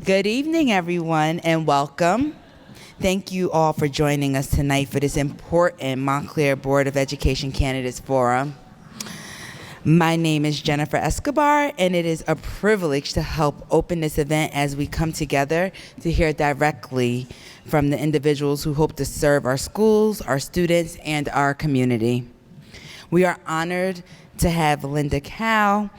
Good evening, everyone, and welcome. Thank you all for joining us tonight for this important Montclair Board of Education Candidates Forum. My name is Jennifer Escobar, and it is a privilege to help open this event as we come together to hear directly from the individuals who hope to serve our schools, our students, and our community. We are honored to have Linda Cow,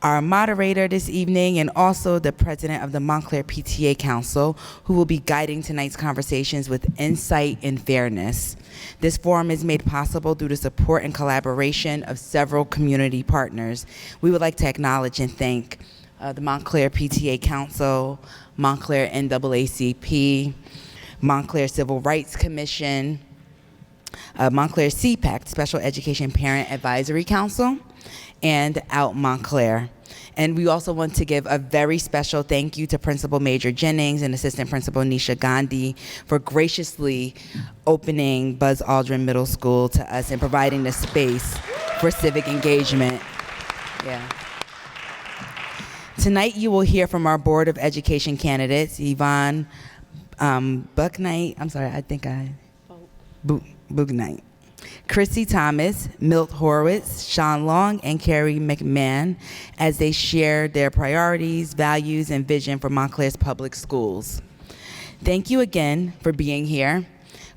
our moderator this evening, and also the president of the Montclair PTA Council, who will be guiding tonight's conversations with insight and fairness. This forum is made possible through the support and collaboration of several community partners. We would like to acknowledge and thank the Montclair PTA Council, Montclair NAACP, Montclair Civil Rights Commission, Montclair CPAC, Special Education Parent Advisory Council, and Out Montclair. And we also want to give a very special thank you to Principal Major Jennings and Assistant Principal Nisha Gandhi for graciously opening Buzz Aldrin Middle School to us and providing the space for civic engagement. Yeah. Tonight you will hear from our Board of Education candidates, Yvonne Bucknight, Booknight, Chrissy Thomas, Milt Horowitz, Sean Long, and Carrie McMahon as they share their priorities, values, and vision for Montclair's public schools. Thank you again for being here,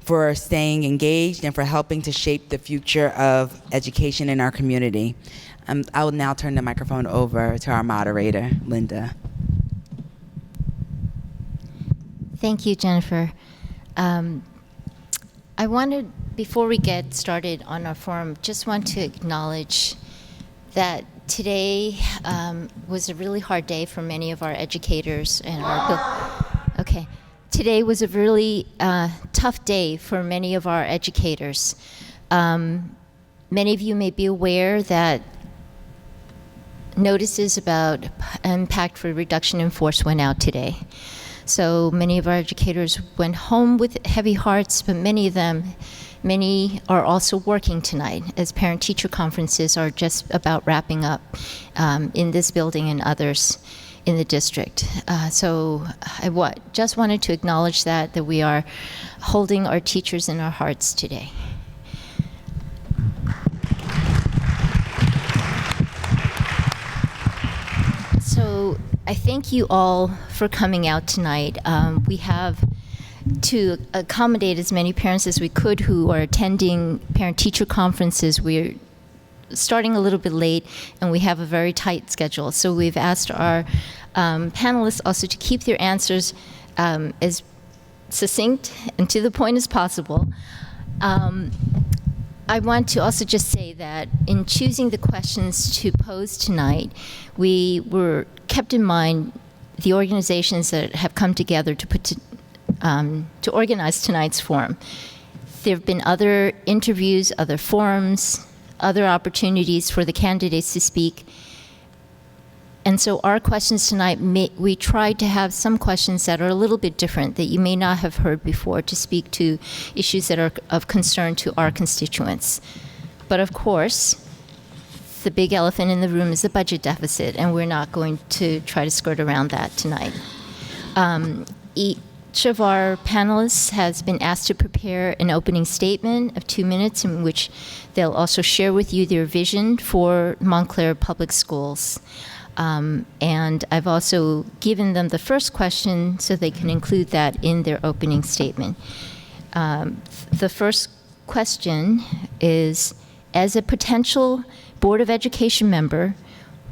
for staying engaged, and for helping to shape the future of education in our community. I will now turn the microphone over to our moderator, Linda. Thank you, Jennifer. I wanted, before we get started on our forum, just want to acknowledge that today was a really hard day for many of our educators and today was a really tough day for many of our educators. Many of you may be aware that notices about impact for reduction in force went out today. So many of our educators went home with heavy hearts, but many are also working tonight as parent-teacher conferences are just about wrapping up in this building and others in the district. So I just wanted to acknowledge that we are holding our teachers in our hearts today. So I thank you all for coming out tonight. We have, to accommodate as many parents as we could who are attending parent-teacher conferences, we're starting a little bit late and we have a very tight schedule. So we've asked our panelists also to keep their answers as succinct and to the point as possible. I want to also just say that in choosing the questions to pose tonight, we were kept in mind the organizations that have come together to organize tonight's forum. There have been other interviews, other forums, other opportunities for the candidates to speak. And so our questions tonight, we tried to have some questions that are a little bit different that you may not have heard before to speak to issues that are of concern to our constituents. But of course, the big elephant in the room is the budget deficit, and we're not going to try to skirt around that tonight. Each of our panelists has been asked to prepare an opening statement of 2 minutes in which they'll also share with you their vision for Montclair Public Schools. And I've also given them the first question so they can include that in their opening statement. The first question is, as a potential Board of Education member,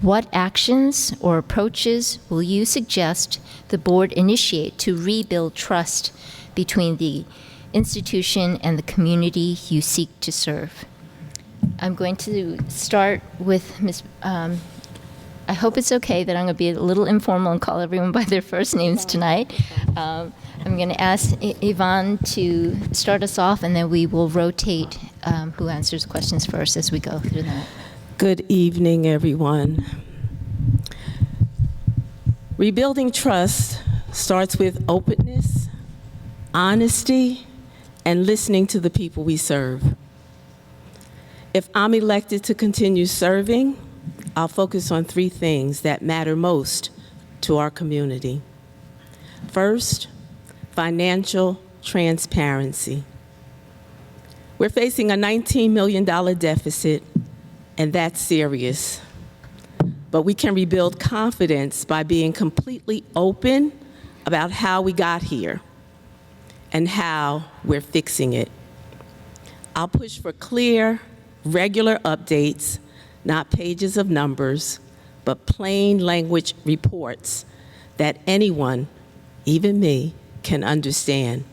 what actions or approaches will you suggest the board initiate to rebuild trust between the institution and the community you seek to serve? I'm going to start with Ms. I hope it's okay that I'm going to be a little informal and call everyone by their first names tonight. I'm going to ask Yvonne to start us off, and then we will rotate who answers questions first as we go through that. Good evening, everyone. Rebuilding trust starts with openness, honesty, and listening to the people we serve. If I'm elected to continue serving, I'll focus on 3 things that matter most to our community. First, financial transparency. We're facing a $19 million deficit, and that's serious. But we can rebuild confidence by being completely open about how we got here and how we're fixing it. I'll push for clear, regular updates, not pages of numbers, but plain language reports that anyone, even me, can understand.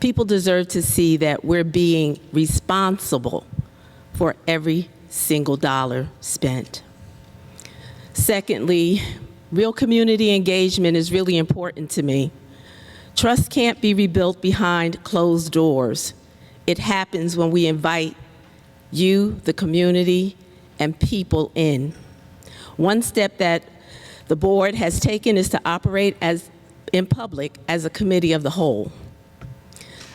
People deserve to see that we're being responsible for every single dollar spent. Secondly, real community engagement is really important to me. Trust can't be rebuilt behind closed doors. It happens when we invite you, the community, and people in. One step that the board has taken is to operate in public as a committee of the whole.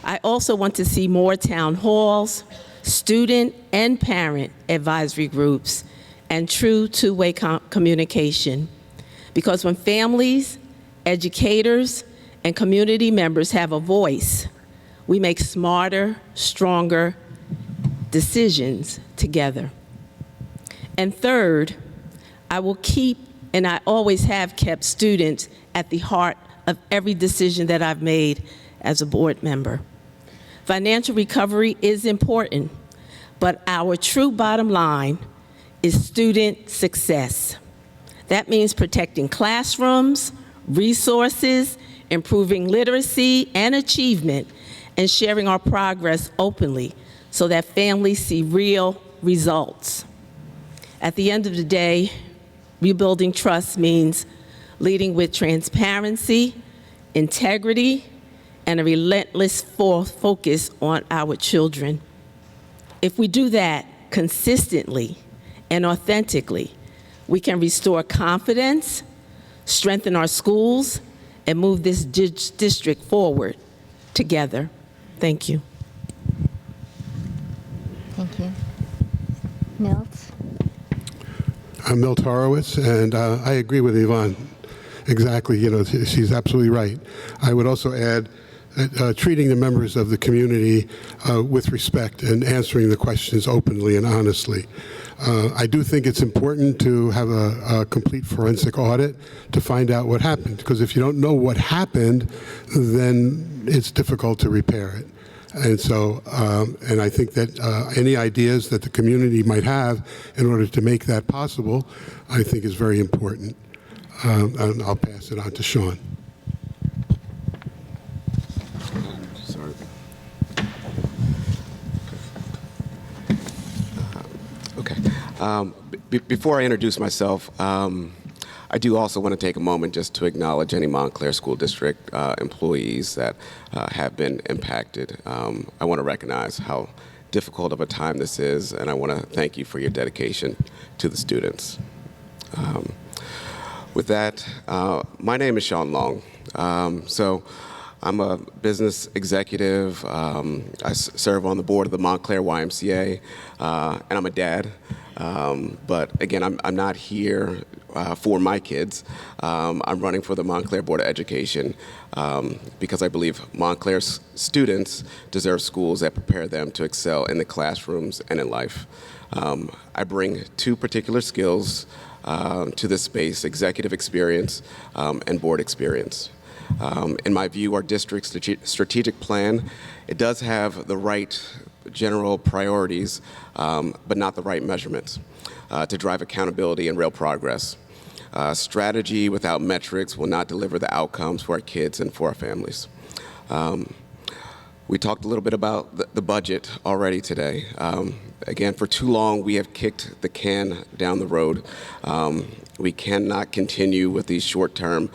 I also want to see more town halls, student and parent advisory groups, and true two-way communication. Because when families, educators, and community members have a voice, we make smarter, stronger decisions together. And third, I will keep, and I always have kept, students at the heart of every decision that I've made as a board member. Financial recovery is important, but our true bottom line is student success. That means protecting classrooms, resources, improving literacy and achievement, and sharing our progress openly so that families see real results. At the end of the day, rebuilding trust means leading with transparency, integrity, and a relentless focus on our children. If we do that consistently and authentically, we can restore confidence, strengthen our schools, and move this district forward together. Thank you. Thank you. Milt? I'm Milt Horowitz, and I agree with Yvonne. Exactly, she's absolutely right. I would also add treating the members of the community with respect and answering the questions openly and honestly. I do think it's important to have a complete forensic audit to find out what happened, because if you don't know what happened, then it's difficult to repair it. And so, and I think that any ideas that the community might have in order to make that possible, I think is very important. And I'll pass it on to Sean. Sorry. Okay. Before I introduce myself, I do also want to take a moment just to acknowledge any Montclair School District employees that have been impacted. I want to recognize how difficult of a time this is, and I want to thank you for your dedication to the students. With that, my name is Sean Long. So I'm a business executive. I serve on the board of the Montclair YMCA, and I'm a dad. But again, I'm not here for my kids. I'm running for the Montclair Board of Education because I believe Montclair's students deserve schools that prepare them to excel in the classrooms and in life. I bring two particular skills to this space: executive experience and board experience. In my view, our district's strategic plan, it does have the right general priorities, but not the right measurements to drive accountability and real progress. Strategy without metrics will not deliver the outcomes for our kids and for our families. We talked a little bit about the budget already today. Again, for too long, we have kicked the can down the road. We cannot continue with these short-term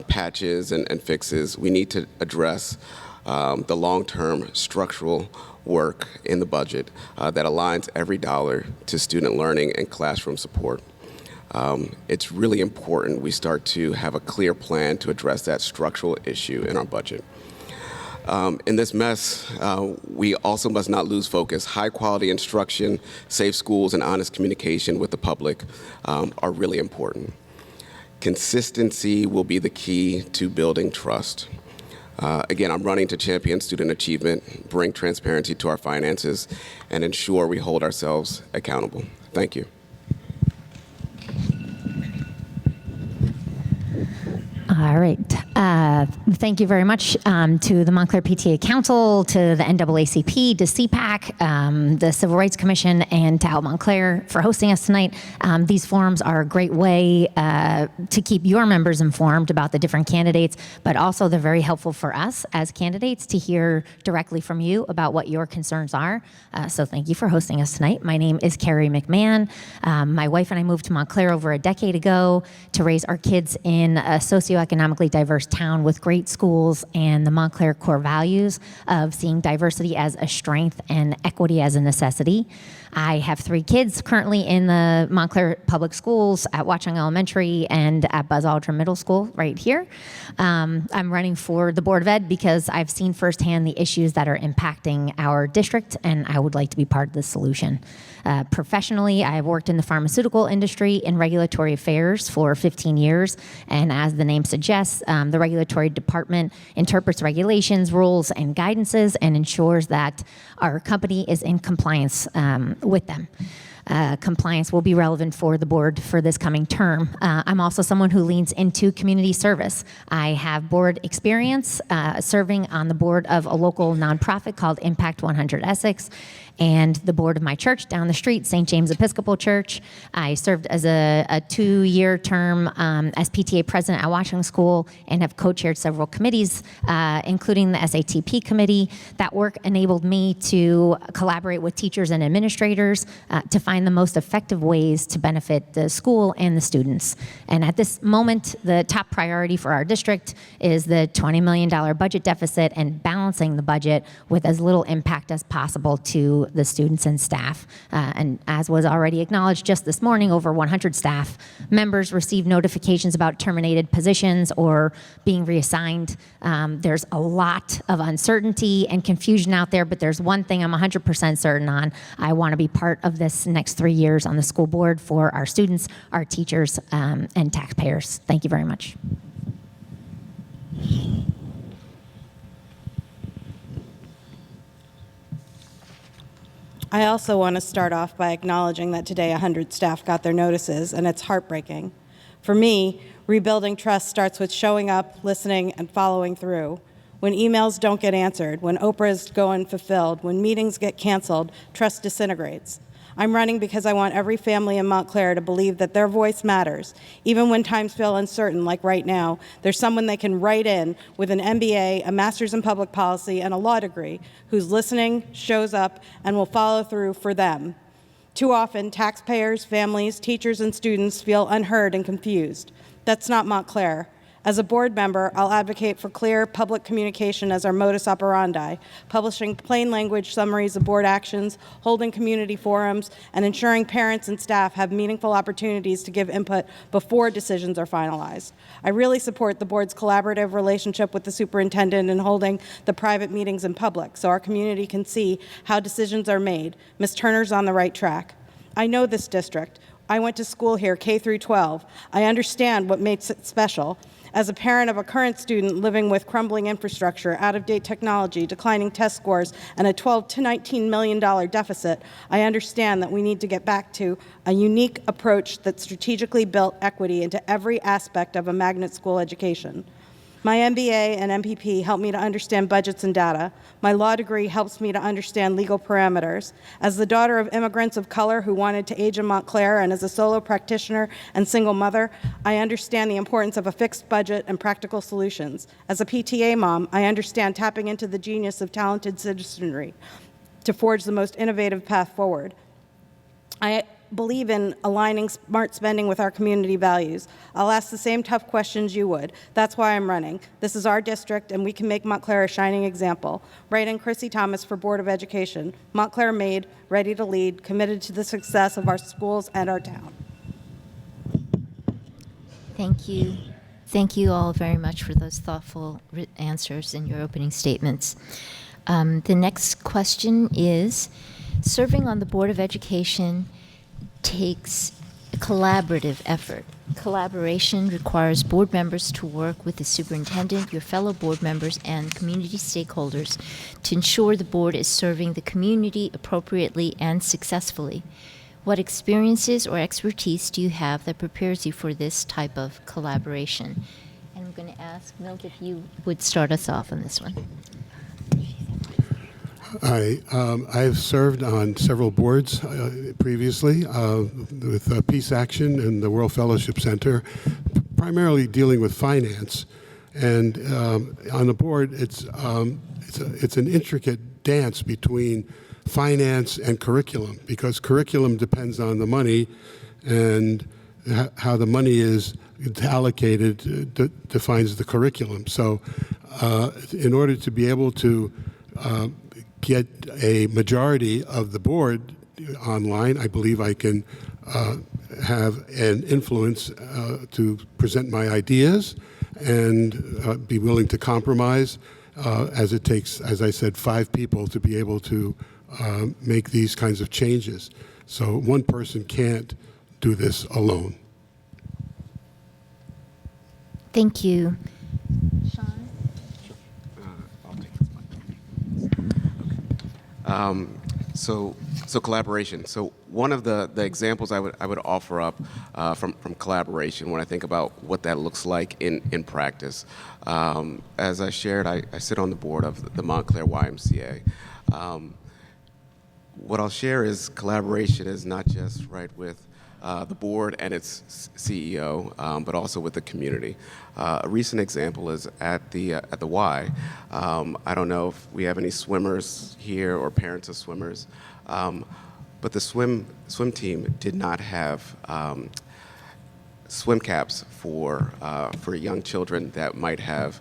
patches and fixes. We need to address the long-term structural work in the budget that aligns every dollar to student learning and classroom support. It's really important we start to have a clear plan to address that structural issue in our budget. In this mess, we also must not lose focus. High-quality instruction, safe schools, and honest communication with the public are really important. Consistency will be the key to building trust. Again, I'm running to champion student achievement, bring transparency to our finances, and ensure we hold ourselves accountable. Thank you. All right. Thank you very much to the Montclair PTA Council, to the NAACP, to CPAC, the Civil Rights Commission, and to Out Montclair for hosting us tonight. These forums are a great way to keep your members informed about the different candidates, but also they're very helpful for us as candidates to hear directly from you about what your concerns are. So thank you for hosting us tonight. My name is Carrie McMahon. My wife and I moved to Montclair over a decade ago to raise our kids in a socioeconomically diverse town with great schools and the Montclair core values of seeing diversity as a strength and equity as a necessity. I have 3 kids currently in the Montclair Public Schools at Watchung Elementary and at Buzz Aldrin Middle School right here. I'm running for the Board of Ed because I've seen firsthand the issues that are impacting our district, and I would like to be part of the solution. Professionally, I have worked in the pharmaceutical industry in regulatory affairs for 15 years, and as the name suggests, the regulatory department interprets regulations, rules, and guidances and ensures that our company is in compliance with them. Compliance will be relevant for the board for this coming term. I'm also someone who leans into community service. I have board experience serving on the board of a local nonprofit called Impact 100 Essex, and the board of my church down the street, St. James Episcopal Church. I served as a 2-year term as PTA president at Watchung School and have co-chaired several committees, including the SATP committee. That work enabled me to collaborate with teachers and administrators to find the most effective ways to benefit the school and the students. And at this moment, the top priority for our district is the $20 million budget deficit and balancing the budget with as little impact as possible to the students and staff. And as was already acknowledged just this morning, over 100 staff members received notifications about terminated positions or being reassigned. There's a lot of uncertainty and confusion out there, but there's one thing I'm 100% certain on. I want to be part of this next 3 years on the school board for our students, our teachers, and taxpayers. Thank you very much. I also want to start off by acknowledging that today 100 staff got their notices, and it's heartbreaking. For me, rebuilding trust starts with showing up, listening, and following through. When emails don't get answered, when Oprahs go unfulfilled, when meetings get canceled, trust disintegrates. I'm running because I want every family in Montclair to believe that their voice matters. Even when times feel uncertain, like right now, there's someone they can write in with an MBA, a master's in public policy, and a law degree who's listening, shows up, and will follow through for them. Too often, taxpayers, families, teachers, and students feel unheard and confused. That's not Montclair. As a board member, I'll advocate for clear public communication as our modus operandi, publishing plain language summaries of board actions, holding community forums, and ensuring parents and staff have meaningful opportunities to give input before decisions are finalized. I really support the board's collaborative relationship with the superintendent in holding the private meetings in public so our community can see how decisions are made. Ms. Turner's on the right track. I know this district. I went to school here, K through 12. I understand what makes it special. As a parent of a current student living with crumbling infrastructure, out-of-date technology, declining test scores, and a $12 to $19 million deficit, I understand that we need to get back to a unique approach that strategically built equity into every aspect of a magnet school education. My MBA and MPP helped me to understand budgets and data. My law degree helps me to understand legal parameters. As the daughter of immigrants of color who wanted to age in Montclair and as a solo practitioner and single mother, I understand the importance of a fixed budget and practical solutions. As a PTA mom, I understand tapping into the genius of talented citizenry to forge the most innovative path forward. I believe in aligning smart spending with our community values. I'll ask the same tough questions you would. That's why I'm running. This is our district, and we can make Montclair a shining example. Write in Chrissy Thomas for Board of Education. Montclair made, ready to lead, committed to the success of our schools and our town. Thank you. Thank you all very much for those thoughtful answers in your opening statements. The next question is, serving on the Board of Education takes a collaborative effort. Collaboration requires board members to work with the superintendent, your fellow board members, and community stakeholders to ensure the board is serving the community appropriately and successfully. What experiences or expertise do you have that prepares you for this type of collaboration? And I'm going to ask Milt if you would start us off on this one. I've served on several boards previously with Peace Action and the World Fellowship Center, primarily dealing with finance. And on the board, it's an intricate dance between finance and curriculum, because curriculum depends on the money, and how the money is allocated defines the curriculum. So in order to be able to get a majority of the board online, I believe I can have an influence to present my ideas and be willing to compromise, as it takes, as I said, 5 people to be able to make these kinds of changes. So one person can't do this alone. Thank you. So collaboration. So one of the examples I would offer up from collaboration, when I think about what that looks like in practice. As I shared, I sit on the board of the Montclair YMCA. What I'll share is collaboration is not just with the board and its CEO, but also with the community. A recent example is at the Y. I don't know if we have any swimmers here or parents of swimmers, but the swim team did not have swim caps for young children that might have,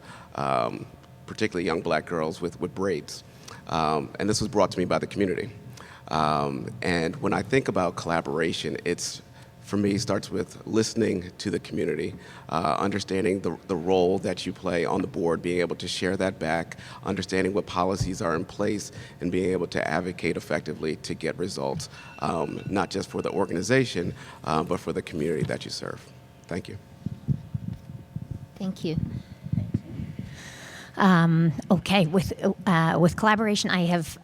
particularly young black girls with braids. And this was brought to me by the community. And when I think about collaboration, it's, for me, starts with listening to the community, understanding the role that you play on the board, being able to share that back, understanding what policies are in place, and being able to advocate effectively to get results, not just for the organization, but for the community that you serve. Thank you. Thank you. Okay, with collaboration, I have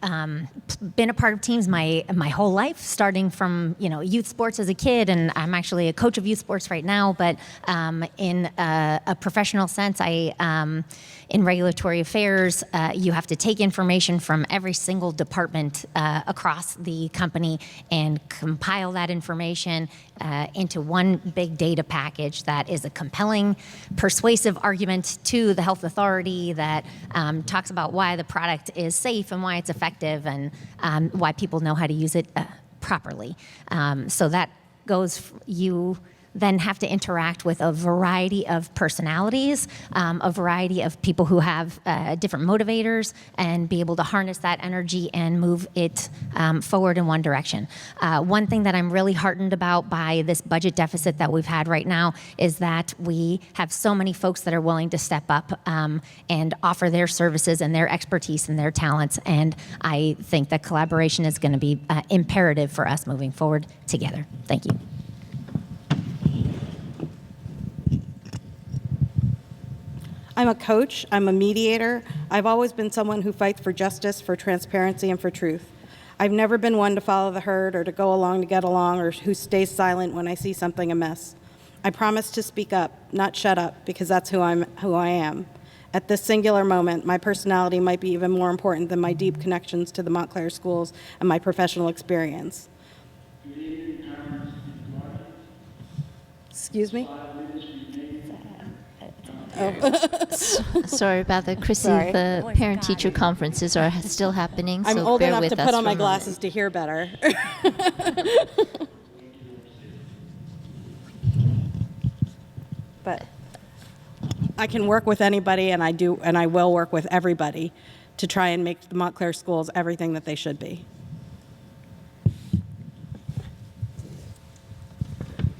been a part of teams my whole life, starting from youth sports as a kid, and I'm actually a coach of youth sports right now. But in a professional sense, in regulatory affairs, you have to take information from every single department across the company and compile that information into one big data package that is a compelling, persuasive argument to the health authority that talks about why the product is safe and why it's effective and why people know how to use it properly. So that goes, you then have to interact with a variety of personalities, a variety of people who have different motivators, and be able to harness that energy and move it forward in one direction. One thing that I'm really heartened about by this budget deficit that we've had right now is that we have so many folks that are willing to step up and offer their services and their expertise and their talents, and I think that collaboration is going to be imperative for us moving forward together. Thank you. I'm a coach, I'm a mediator. I've always been someone who fights for justice, for transparency, and for truth. I've never been one to follow the herd or to go along to get along or who stays silent when I see something amiss. I promise to speak up, not shut up, because that's who I am. At this singular moment, my personality might be even more important than my deep connections to the Montclair schools and my professional experience. Excuse me? Sorry about that, Chrissy. Sorry. The parent-teacher conferences are still happening, so I'm old bear enough with to us put on for my a moment. glasses to hear better. But I can work with anybody, and I will work with everybody to try and make the Montclair schools everything that they should be.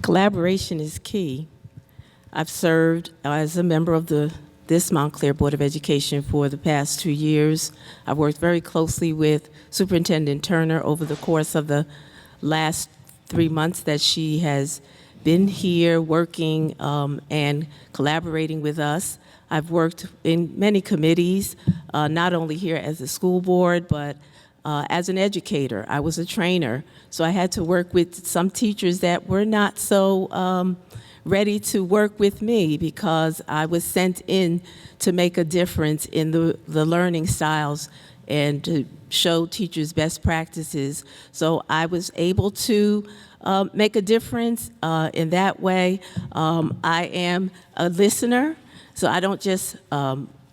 Collaboration is key. I've served as a member of this Montclair Board of Education for the past 2 years. I've worked very closely with Superintendent Turner over the course of the last 3 months that she has been here working and collaborating with us. I've worked in many committees, not only here as a school board, but as an educator. I was a trainer, so I had to work with some teachers that were not so ready to work with me because I was sent in to make a difference in the learning styles and to show teachers best practices. So I was able to make a difference in that way. I am a listener, so I don't just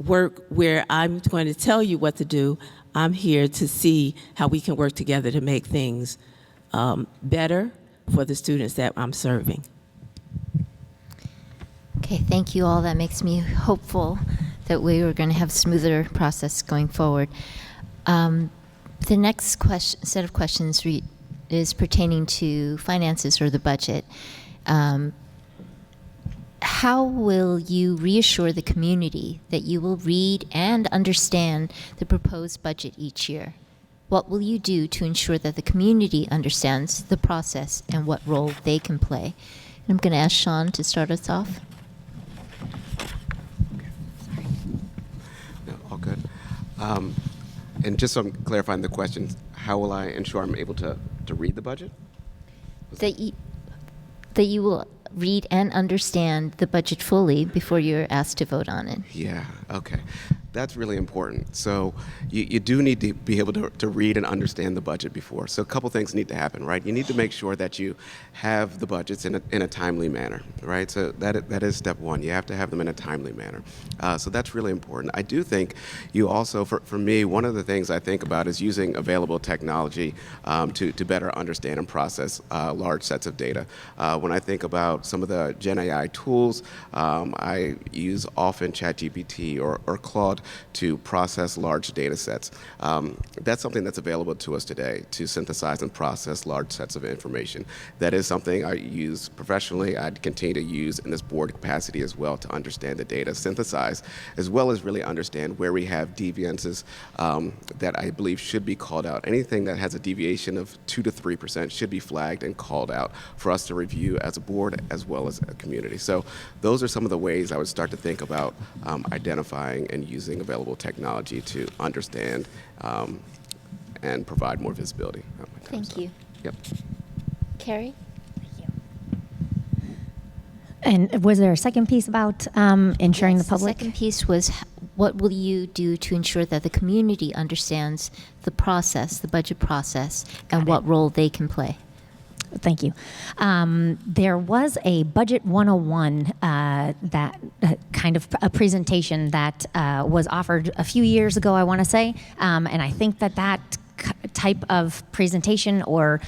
work where I'm going to tell you what to do. I'm here to see how we can work together to make things better for the students that I'm serving. Okay, thank you all. That makes me hopeful that we are going to have a smoother process going forward. The next set of questions is pertaining to finances or the budget. How will you reassure the community that you will read and understand the proposed budget each year? What will you do to ensure that the community understands the process and what role they can play? And I'm going to ask Sean to start us off. No, all good. And just so I'm clarifying the question, how will I ensure I'm able to read the budget? That you will read and understand the budget fully before you're asked to vote on it. Yeah, okay. That's really important. So you do need to be able to read and understand the budget before. So a couple things need to happen, right? You need to make sure that you have the budgets in a timely manner, right? So that is step one. You have to have them in a timely manner. So that's really important. I do think you also, for me, one of the things I think about is using available technology to better understand and process large sets of data. When I think about some of the Gen AI tools, I use often ChatGPT or Claude to process large data sets. That's something that's available to us today to synthesize and process large sets of information. That is something I use professionally. I'd continue to use in this board capacity as well to understand the data, synthesize, as well as really understand where we have deviances that I believe should be called out. Anything that has a deviation of 2 to 3% should be flagged and called out for us to review as a board as well as a community. So those are some of the ways I would start to think about identifying and using available technology to understand and provide more visibility. Thank you. Yep. Carrie? And was there a second piece about ensuring Yes, the public? The second piece was what will you do to ensure that the community understands the process, the budget process, and what role they can play? Thank you. There was a Budget 101 that kind of a presentation that was offered a few years ago, I want to say, and I think that type of presentation or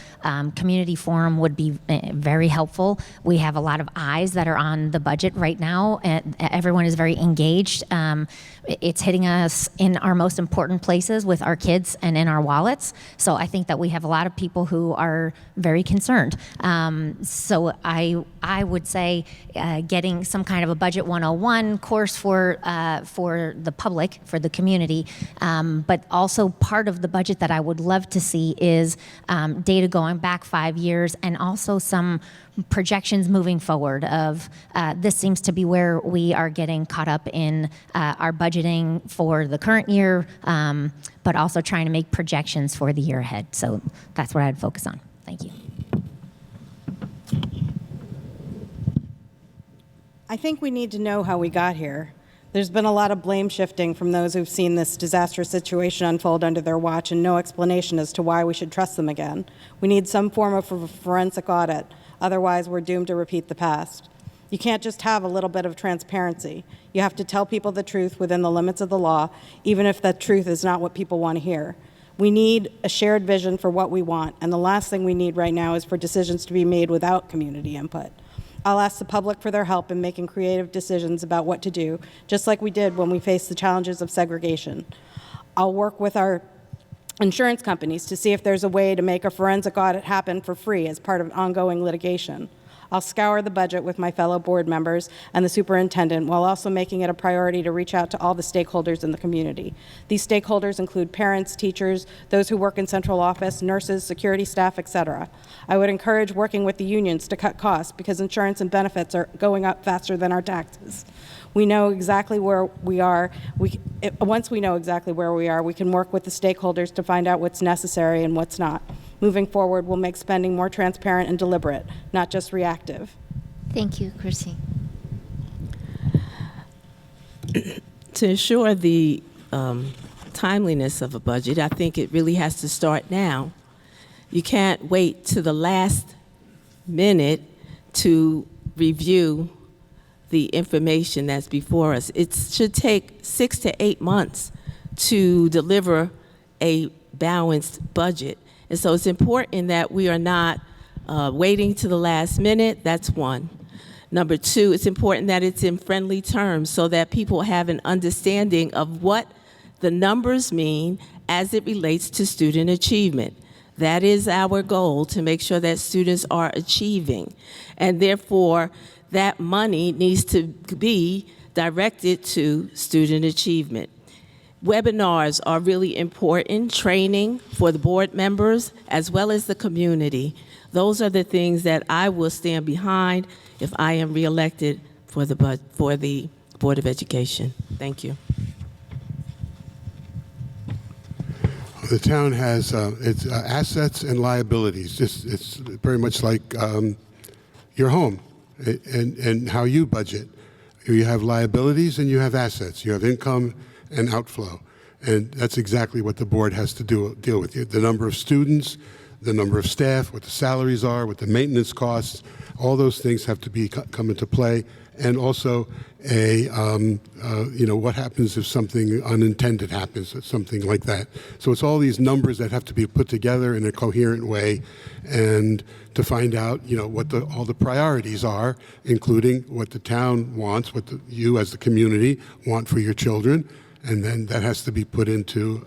community forum would be very helpful. We have a lot of eyes that are on the budget right now, and everyone is very engaged. It's hitting us in our most important places with our kids and in our wallets. So I think that we have a lot of people who are very concerned. So I would say getting some kind of a Budget 101 course for the public, for the community, but also part of the budget that I would love to see is data going back 5 years and also some projections moving forward of this seems to be where we are getting caught up in our budgeting for the current year, but also trying to make projections for the year ahead. So that's what I'd focus on. Thank you. I think we need to know how we got here. There's been a lot of blame shifting from those who've seen this disastrous situation unfold under their watch and no explanation as to why we should trust them again. We need some form of forensic audit. Otherwise, we're doomed to repeat the past. You can't just have a little bit of transparency. You have to tell people the truth within the limits of the law, even if that truth is not what people want to hear. We need a shared vision for what we want, and the last thing we need right now is for decisions to be made without community input. I'll ask the public for their help in making creative decisions about what to do, just like we did when we faced the challenges of segregation. I'll work with our insurance companies to see if there's a way to make a forensic audit happen for free as part of ongoing litigation. I'll scour the budget with my fellow board members and the superintendent while also making it a priority to reach out to all the stakeholders in the community. These stakeholders include parents, teachers, those who work in central office, nurses, security staff, etc. I would encourage working with the unions to cut costs because insurance and benefits are going up faster than our taxes. We know exactly where we are. Once we know exactly where we are, we can work with the stakeholders to find out what's necessary and what's not. Moving forward, we'll make spending more transparent and deliberate, not just reactive. Thank you, Chrissy. To ensure the timeliness of a budget, I think it really has to start now. You can't wait to the last minute to review the information that's before us. It should take 6 to 8 months to deliver a balanced budget. And so it's important that we are not waiting to the last minute. That's one. Number two, it's important that it's in friendly terms so that people have an understanding of what the numbers mean as it relates to student achievement. That is our goal, to make sure that students are achieving. And therefore, that money needs to be directed to student achievement. Webinars are really important, training for the board members as well as the community. Those are the things that I will stand behind if I am reelected for the Board of Education. Thank you. The town has its assets and liabilities. It's very much like your home and how you budget. You have liabilities and you have assets. You have income and outflow. And that's exactly what the board has to deal with. The number of students, the number of staff, what the salaries are, what the maintenance costs, all those things have to come into play. And also what happens if something unintended happens, or something like that. So it's all these numbers that have to be put together in a coherent way, and to find out, what all the priorities are, including what the town wants, what you as the community want for your children, and then that has to be put into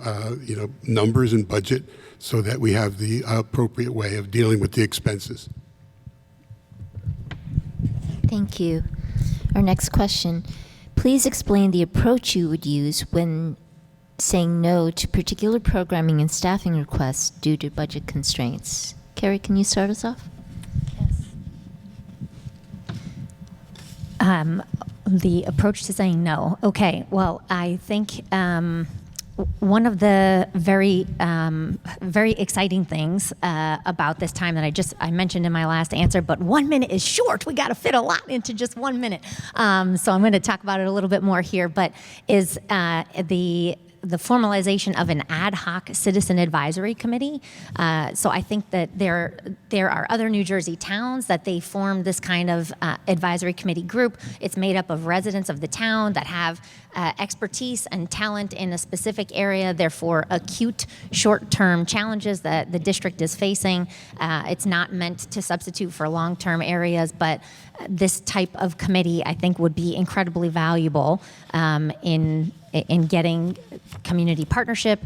numbers and budget so that we have the appropriate way of dealing with the expenses. Thank you. Our next question. Please explain the approach you would use when saying no to particular programming and staffing requests due to budget constraints. Carrie, can you start us off? Yes. The approach to saying no. Okay, well, I think one of the very exciting things about this time that I mentioned in my last answer, but 1 minute is short. We got to fit a lot into just 1 minute. So I'm going to talk about it a little bit more here, but is the formalization of an ad hoc citizen advisory committee. So I think that there are other New Jersey towns that they form this kind of advisory committee group. It's made up of residents of the town that have expertise and talent in a specific area, therefore acute short-term challenges that the district is facing. It's not meant to substitute for long-term areas, but this type of committee, I think, would be incredibly valuable in getting community partnership,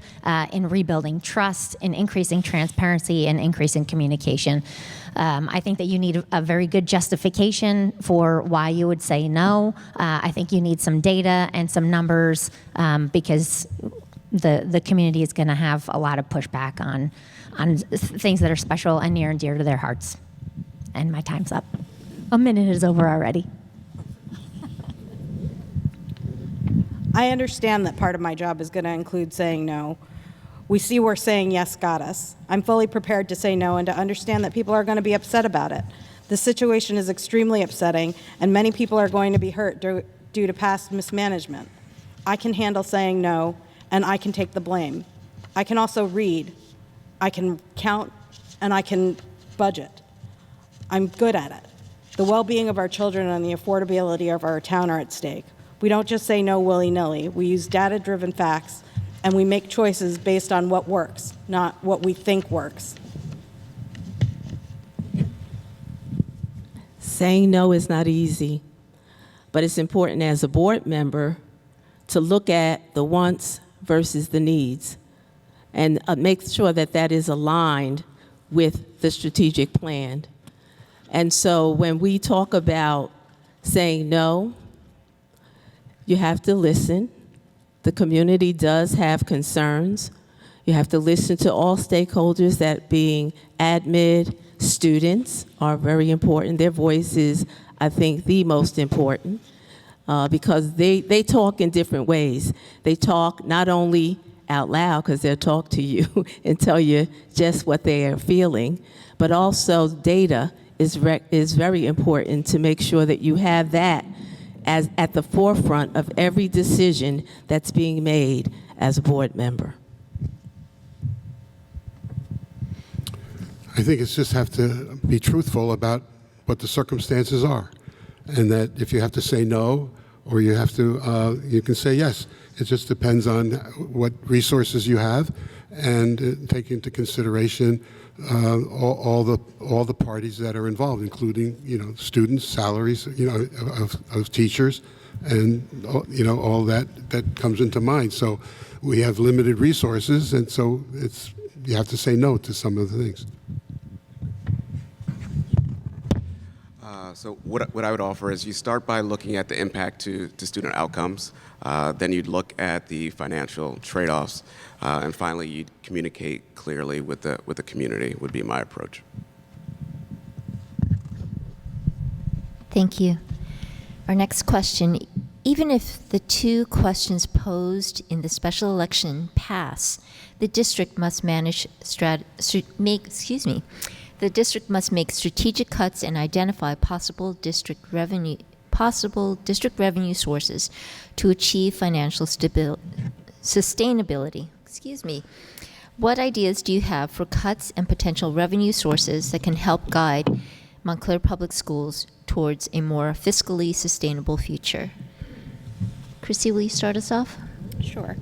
in rebuilding trust, in increasing transparency, and increasing communication. I think that you need a very good justification for why you would say no. I think you need some data and some numbers because the community is going to have a lot of pushback on things that are special and near and dear to their hearts. And my time's up. A minute is over already. I understand that part of my job is going to include saying no. We see where saying yes got us. I'm fully prepared to say no and to understand that people are going to be upset about it. The situation is extremely upsetting, and many people are going to be hurt due to past mismanagement. I can handle saying no, and I can take the blame. I can also read, I can count, and I can budget. I'm good at it. The well-being of our children and the affordability of our town are at stake. We don't just say no willy-nilly. We use data-driven facts, and we make choices based on what works, not what we think works. Saying no is not easy, but it's important as a board member to look at the wants versus the needs and make sure that that is aligned with the strategic plan. And so when we talk about saying no, you have to listen. The community does have concerns. You have to listen to all stakeholders, that being admin, students are very important. Their voice is, I think, the most important because they talk in different ways. They talk not only out loud, because they'll talk to you and tell you just what they are feeling, but also data is very important to make sure that you have that as at the forefront of every decision that's being made as a board member. I think it's just have to be truthful about what the circumstances are, and that if you have to say no, or you have to, you can say yes. It just depends on what resources you have, and take into consideration all the parties that are involved, including students, salaries, of teachers, and all that comes into mind. So we have limited resources, and so you have to say no to some of the things. So what I would offer is you start by looking at the impact to student outcomes. Then you'd look at the financial trade-offs, and finally you'd communicate clearly with the community. Would be my approach. Thank you. Our next question: even if the two questions posed in the special election pass, the district must The district must make strategic cuts and identify possible district revenue sources to achieve financial sustainability. What ideas do you have for cuts and potential revenue sources that can help guide Montclair Public Schools towards a more fiscally sustainable future? Chrissy, will you start us off? Sure.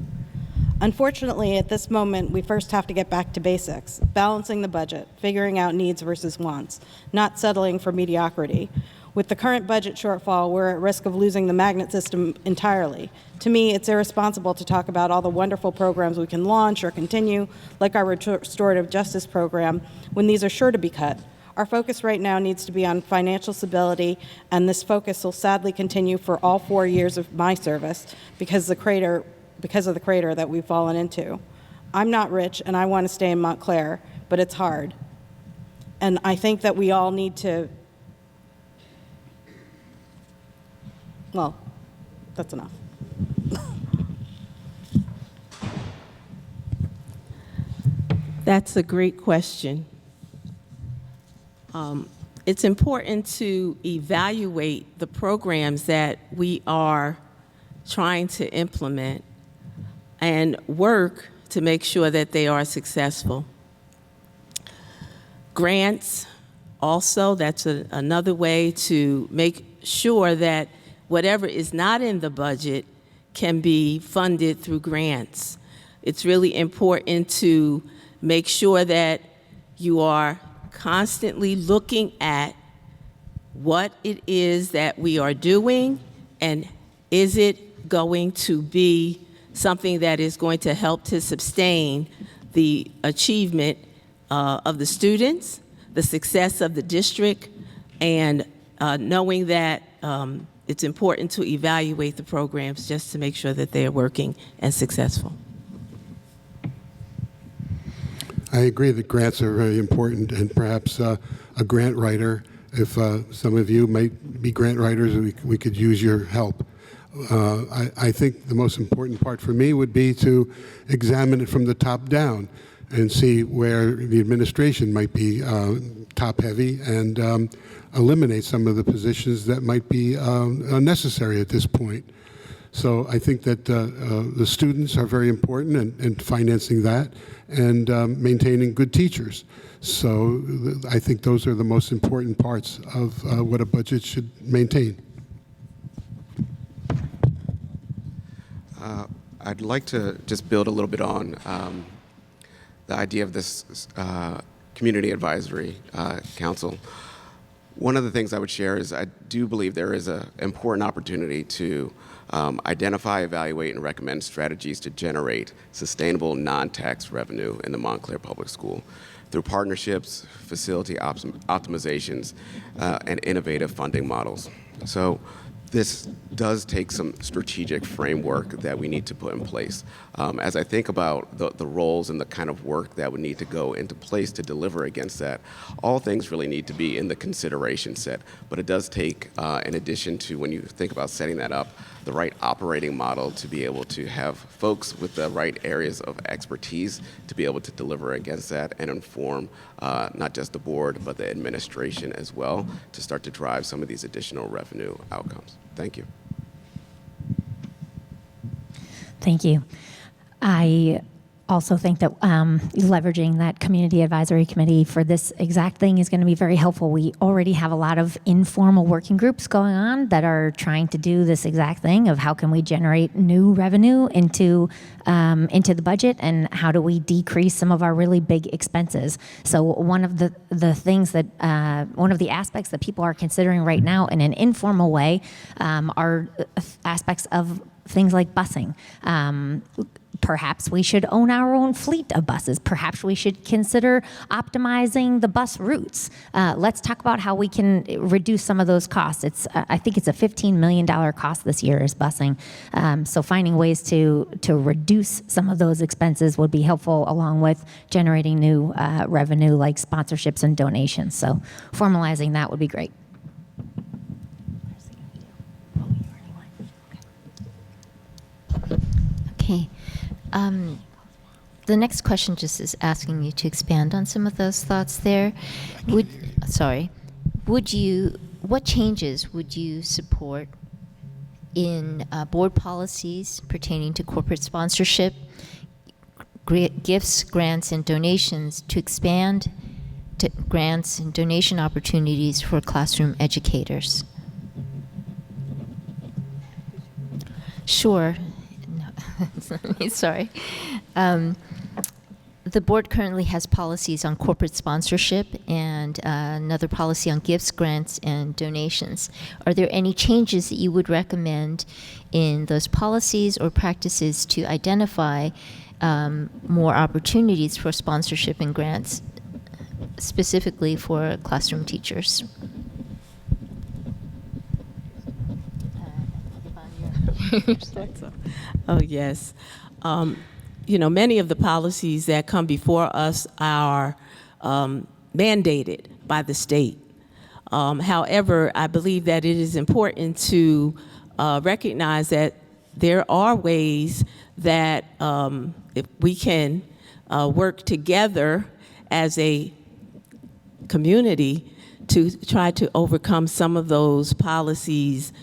Unfortunately, at this moment, we first have to get back to basics, balancing the budget, figuring out needs versus wants, not settling for mediocrity. With the current budget shortfall, we're at risk of losing the magnet system entirely. To me, it's irresponsible to talk about all the wonderful programs we can launch or continue, like our restorative justice program, when these are sure to be cut. Our focus right now needs to be on financial stability, and this focus will sadly continue for all 4 years of my service because of the crater that we've fallen into. I'm not rich, and I want to stay in Montclair, but it's hard. And I think that we all need to, well, that's enough. That's a great question. It's important to evaluate the programs that we are trying to implement and work to make sure that they are successful. Grants, also, that's another way to make sure that whatever is not in the budget can be funded through grants. It's really important to make sure that you are constantly looking at what it is that we are doing, and is it going to be something that is going to help to sustain the achievement of the students, the success of the district, and knowing that it's important to evaluate the programs just to make sure that they are working and successful. I agree that grants are very important, and perhaps a grant writer, if some of you might be grant writers, we could use your help. I think the most important part for me would be to examine it from the top down and see where the administration might be top-heavy, and eliminate some of the positions that might be unnecessary at this point. So I think that the students are very important, and financing that, and maintaining good teachers. So I think those are the most important parts of what a budget should maintain. I'd like to just build a little bit on the idea of this community advisory council. One of the things I would share is I do believe there is an important opportunity to identify, evaluate, and recommend strategies to generate sustainable non-tax revenue in the Montclair Public School. through partnerships, facility optimizations, and innovative funding models. So this does take some strategic framework that we need to put in place. As I think about the roles and the kind of work that would need to go into place to deliver against that, all things really need to be in the consideration set. But it does take, in addition to when you think about setting that up, the right operating model to be able to have folks with the right areas of expertise to be able to deliver against that and inform not just the board, but the administration as well to start to drive some of these additional revenue outcomes. Thank you. Thank you. I also think that leveraging that community advisory committee for this exact thing is going to be very helpful. We already have a lot of informal working groups going on that are trying to do this exact thing of how can we generate new revenue into the budget, and how do we decrease some of our really big expenses. So one of the things that one of the aspects that people are considering right now in an informal way are aspects of things like busing. Perhaps we should own our own fleet of buses. Perhaps we should consider optimizing the bus routes. Let's talk about how we can reduce some of those costs. I think it's a $15 million cost this year is busing. So finding ways to reduce some of those expenses would be helpful, along with generating new revenue like sponsorships and donations. So formalizing that would be great. Okay. The next question just is asking you to expand on some of those thoughts there. What changes would you support in board policies pertaining to corporate sponsorship, gifts, grants, and donations to expand grants and donation opportunities for classroom educators? Sure. Sorry. The board currently has policies on corporate sponsorship and another policy on gifts, grants, and donations. Are there any changes that you would recommend in those policies or practices to identify more opportunities for sponsorship and grants, specifically for classroom teachers? Oh, yes. Many of the policies that come before us are mandated by the state. However, I believe that it is important to recognize that there are ways that if we can work together as a community to try to overcome some of those policies,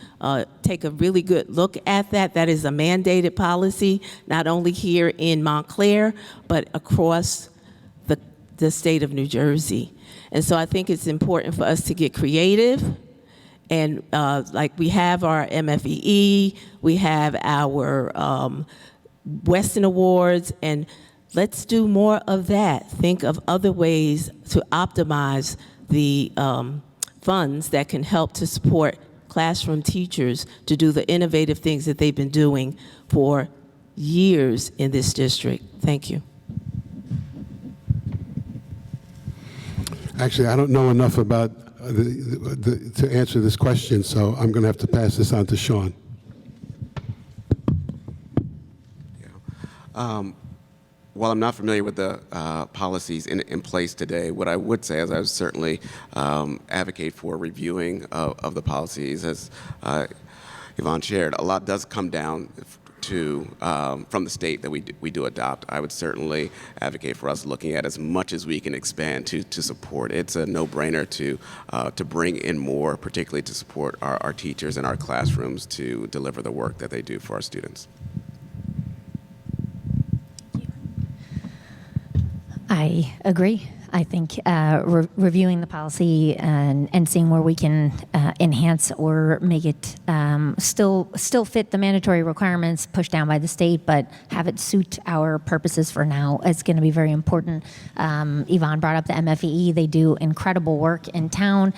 take a really good look at that. That is a mandated policy, not only here in Montclair, but across the state of New Jersey. And so I think it's important for us to get creative. And like we have our MFEE, we have our Weston Awards, and let's do more of that. Think of other ways to optimize the funds that can help to support classroom teachers to do the innovative things that they've been doing for years in this district. Thank you. Actually, I don't know enough about to answer this question, so I'm going to have to pass this on to Sean. Yeah. While I'm not familiar with the policies in place today, what I would say is I would certainly advocate for reviewing of the policies. As Yvonne shared, a lot does come down to from the state that we do adopt. I would certainly advocate for us looking at as much as we can expand to support. It's a no-brainer to bring in more, particularly to support our teachers and our classrooms to deliver the work that they do for our students. I agree. I think reviewing the policy and seeing where we can enhance or make it still fit the mandatory requirements pushed down by the state, but have it suit our purposes for now is going to be very important. Yvonne brought up the MFEE. They do incredible work in town.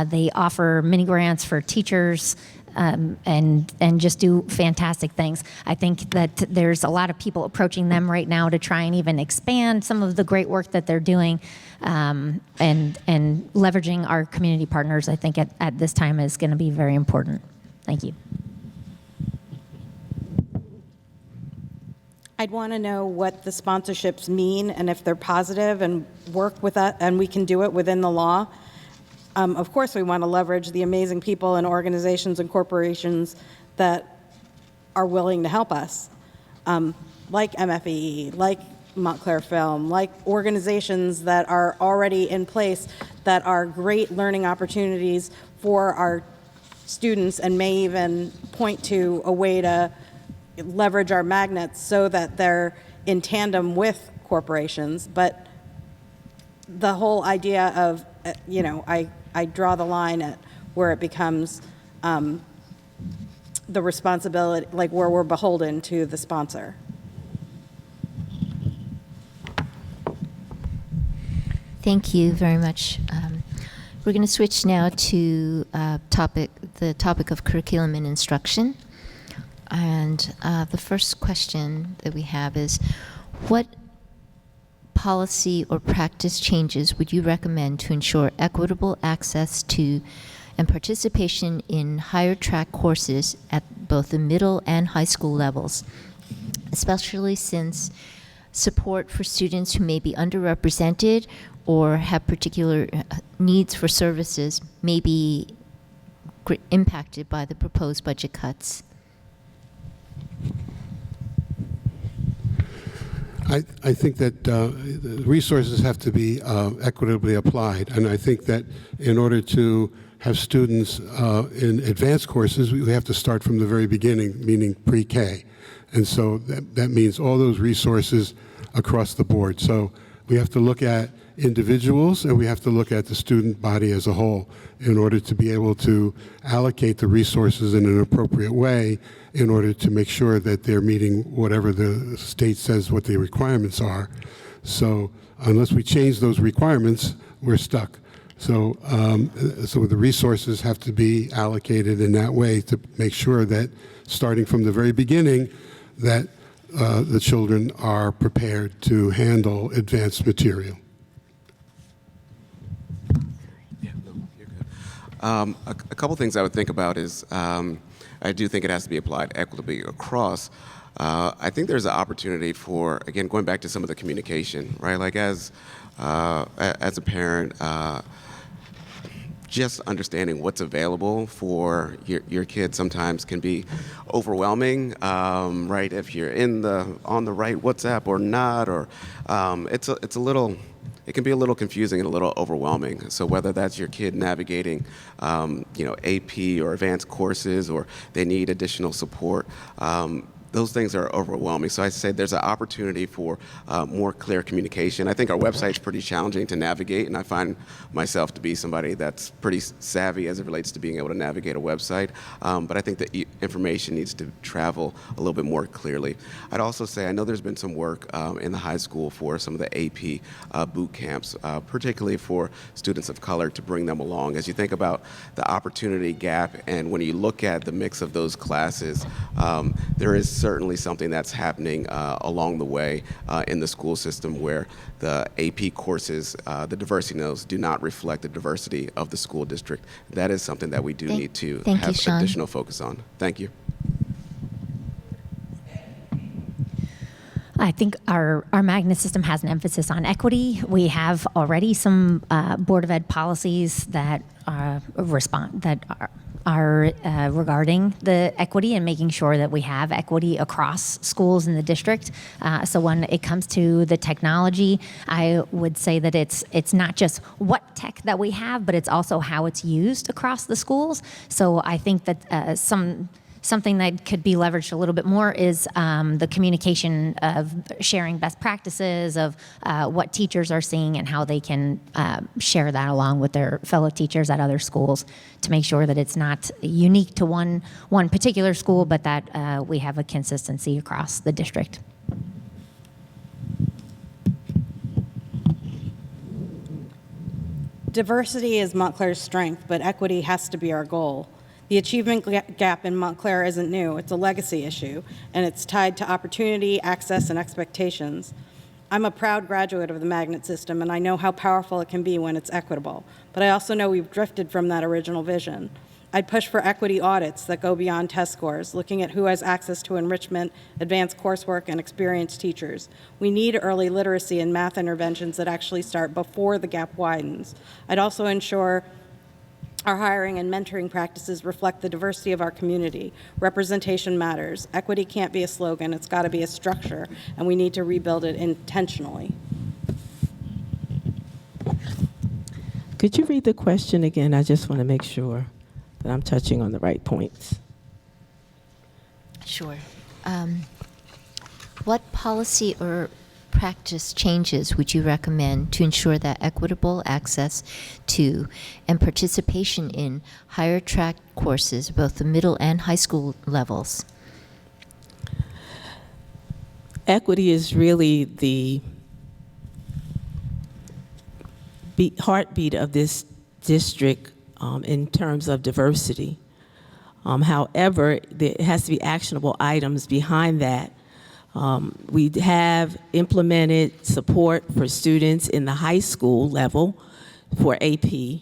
They offer mini grants for teachers and just do fantastic things. I think that there's a lot of people approaching them right now to try and even expand some of the great work that they're doing, and leveraging our community partners, I think at this time is going to be very important. Thank you. I'd want to know what the sponsorships mean and if they're positive and work with that, and we can do it within the law. Of course, we want to leverage the amazing people and organizations and corporations that are willing to help us, like MFEE, like Montclair Film, like organizations that are already in place that are great learning opportunities for our students and may even point to a way to leverage our magnets so that they're in tandem with corporations. But the whole idea of, I draw the line at where it becomes the responsibility, like where we're beholden to the sponsor. Thank you very much. We're going to switch now to the topic of curriculum and instruction. And the first question that we have is, what policy or practice changes would you recommend to ensure equitable access to and participation in higher track courses at both the middle and high school levels, especially since support for students who may be underrepresented or have particular needs for services may be impacted by the proposed budget cuts? I think that the resources have to be equitably applied, and I think that in order to have students in advanced courses, we have to start from the very beginning, meaning pre-K. And so that means all those resources across the board. So we have to look at individuals and we have to look at the student body as a whole in order to be able to allocate the resources in an appropriate way in order to make sure that they're meeting whatever the state says what the requirements are. So unless we change those requirements, we're stuck. So, so the resources have to be allocated in that way to make sure that starting from the very beginning, that the children are prepared to handle advanced material. Yeah, no, you're good. A couple things I would think about is I do think it has to be applied equitably across. I think there's an opportunity for, again, going back to some of the communication, right? Like as a parent, just understanding what's available for your kid sometimes can be overwhelming, right? If you're on the right WhatsApp or not, or it can be a little confusing and a little overwhelming. So whether that's your kid navigating, AP or advanced courses, or they need additional support, those things are overwhelming. So I say there's an opportunity for more clear communication. I think our website's pretty challenging to navigate, and I find myself to be somebody that's pretty savvy as it relates to being able to navigate a website. But I think that information needs to travel a little bit more clearly. I'd also say I know there's been some work in the high school for some of the AP boot camps, particularly for students of color, to bring them along. As you think about the opportunity gap, and when you look at the mix of those classes, there is certainly something that's happening along the way in the school system where the AP courses, the diversity notes, do not reflect the diversity of the school district. That is something that we do need to have additional focus on. Thank you. I think our magnet system has an emphasis on equity. We have already some Board of Ed policies that are regarding the equity and making sure that we have equity across schools in the district. So when it comes to the technology, I would say that it's not just what tech that we have, but it's also how it's used across the schools. So I think that something that could be leveraged a little bit more is the communication of sharing best practices of what teachers are seeing and how they can share that along with their fellow teachers at other schools to make sure that it's not unique to one particular school, but that we have a consistency across the district. Diversity is Montclair's strength, but equity has to be our goal. The achievement gap in Montclair isn't new. It's a legacy issue, and it's tied to opportunity, access, and expectations. I'm a proud graduate of the magnet system, and I know how powerful it can be when it's equitable. But I also know we've drifted from that original vision. I'd push for equity audits that go beyond test scores, looking at who has access to enrichment, advanced coursework, and experienced teachers. We need early literacy and math interventions that actually start before the gap widens. I'd also ensure our hiring and mentoring practices reflect the diversity of our community. Representation matters. Equity can't be a slogan, it's got to be a structure, and we need to rebuild it intentionally. Could you read the question again? I just want to make sure that I'm touching on the right points. Sure. What policy or practice changes would you recommend to ensure that equitable access to and participation in higher track courses, both the middle and high school levels? Equity is really the heartbeat of this district in terms of diversity. However, there has to be actionable items behind that. We have implemented support for students in the high school level for AP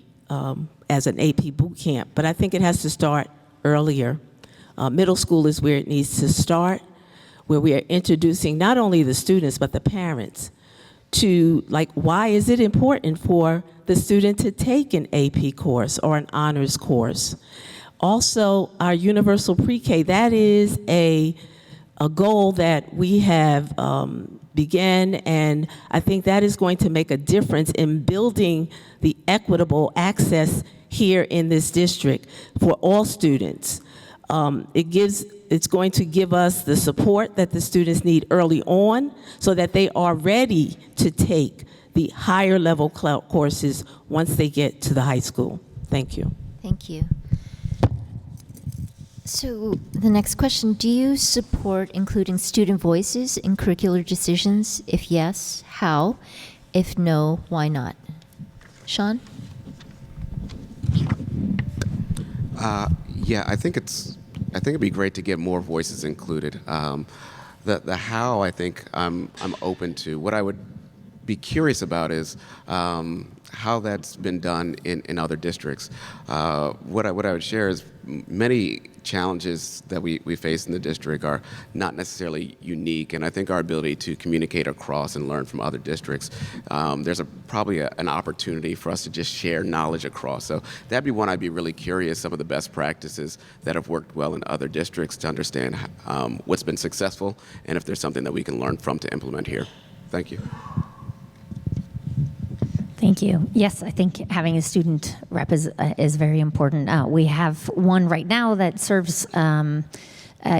as an AP boot camp, but I think it has to start earlier. Middle school is where it needs to start, where we are introducing not only the students but the parents to, like, why is it important for the student to take an AP course or an honors course? Also, our universal pre-K, that is a goal that we have began, and I think that is going to make a difference in building the equitable access here in this district for all students. It's going to give us the support that the students need early on so that they are ready to take the higher level courses once they get to the high school. Thank you. Thank you. So the next question, do you support including student voices in curricular decisions? If yes, how? If no, why not? Sean? Yeah, I think it'd be great to get more voices included. The how, I think I'm open to. What I would be curious about is how that's been done in other districts. What I would share is many challenges that we face in the district are not necessarily unique, and I think our ability to communicate across and learn from other districts, there's probably an opportunity for us to just share knowledge across. So that'd be one I'd be really curious, some of the best practices that have worked well in other districts to understand what's been successful and if there's something that we can learn from to implement here. Thank you. Thank you. Yes, I think having a student rep is very important. We have one right now that serves,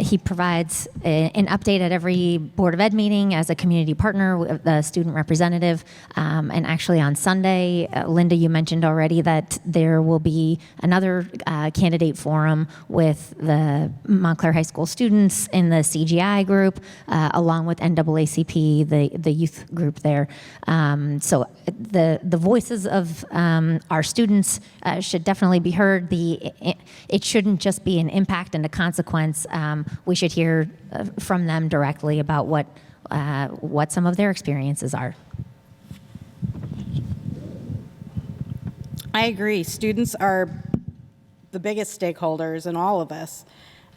he provides an update at every Board of Ed meeting as a community partner with the student representative. And actually on Sunday, Linda, you mentioned already that there will be another candidate forum with the Montclair High School students in the CGI group, along with NAACP, the youth group there. So the voices of our students should definitely be heard. It shouldn't just be an impact and a consequence. We should hear from them directly about what some of their experiences are. I agree. Students are the biggest stakeholders in all of this,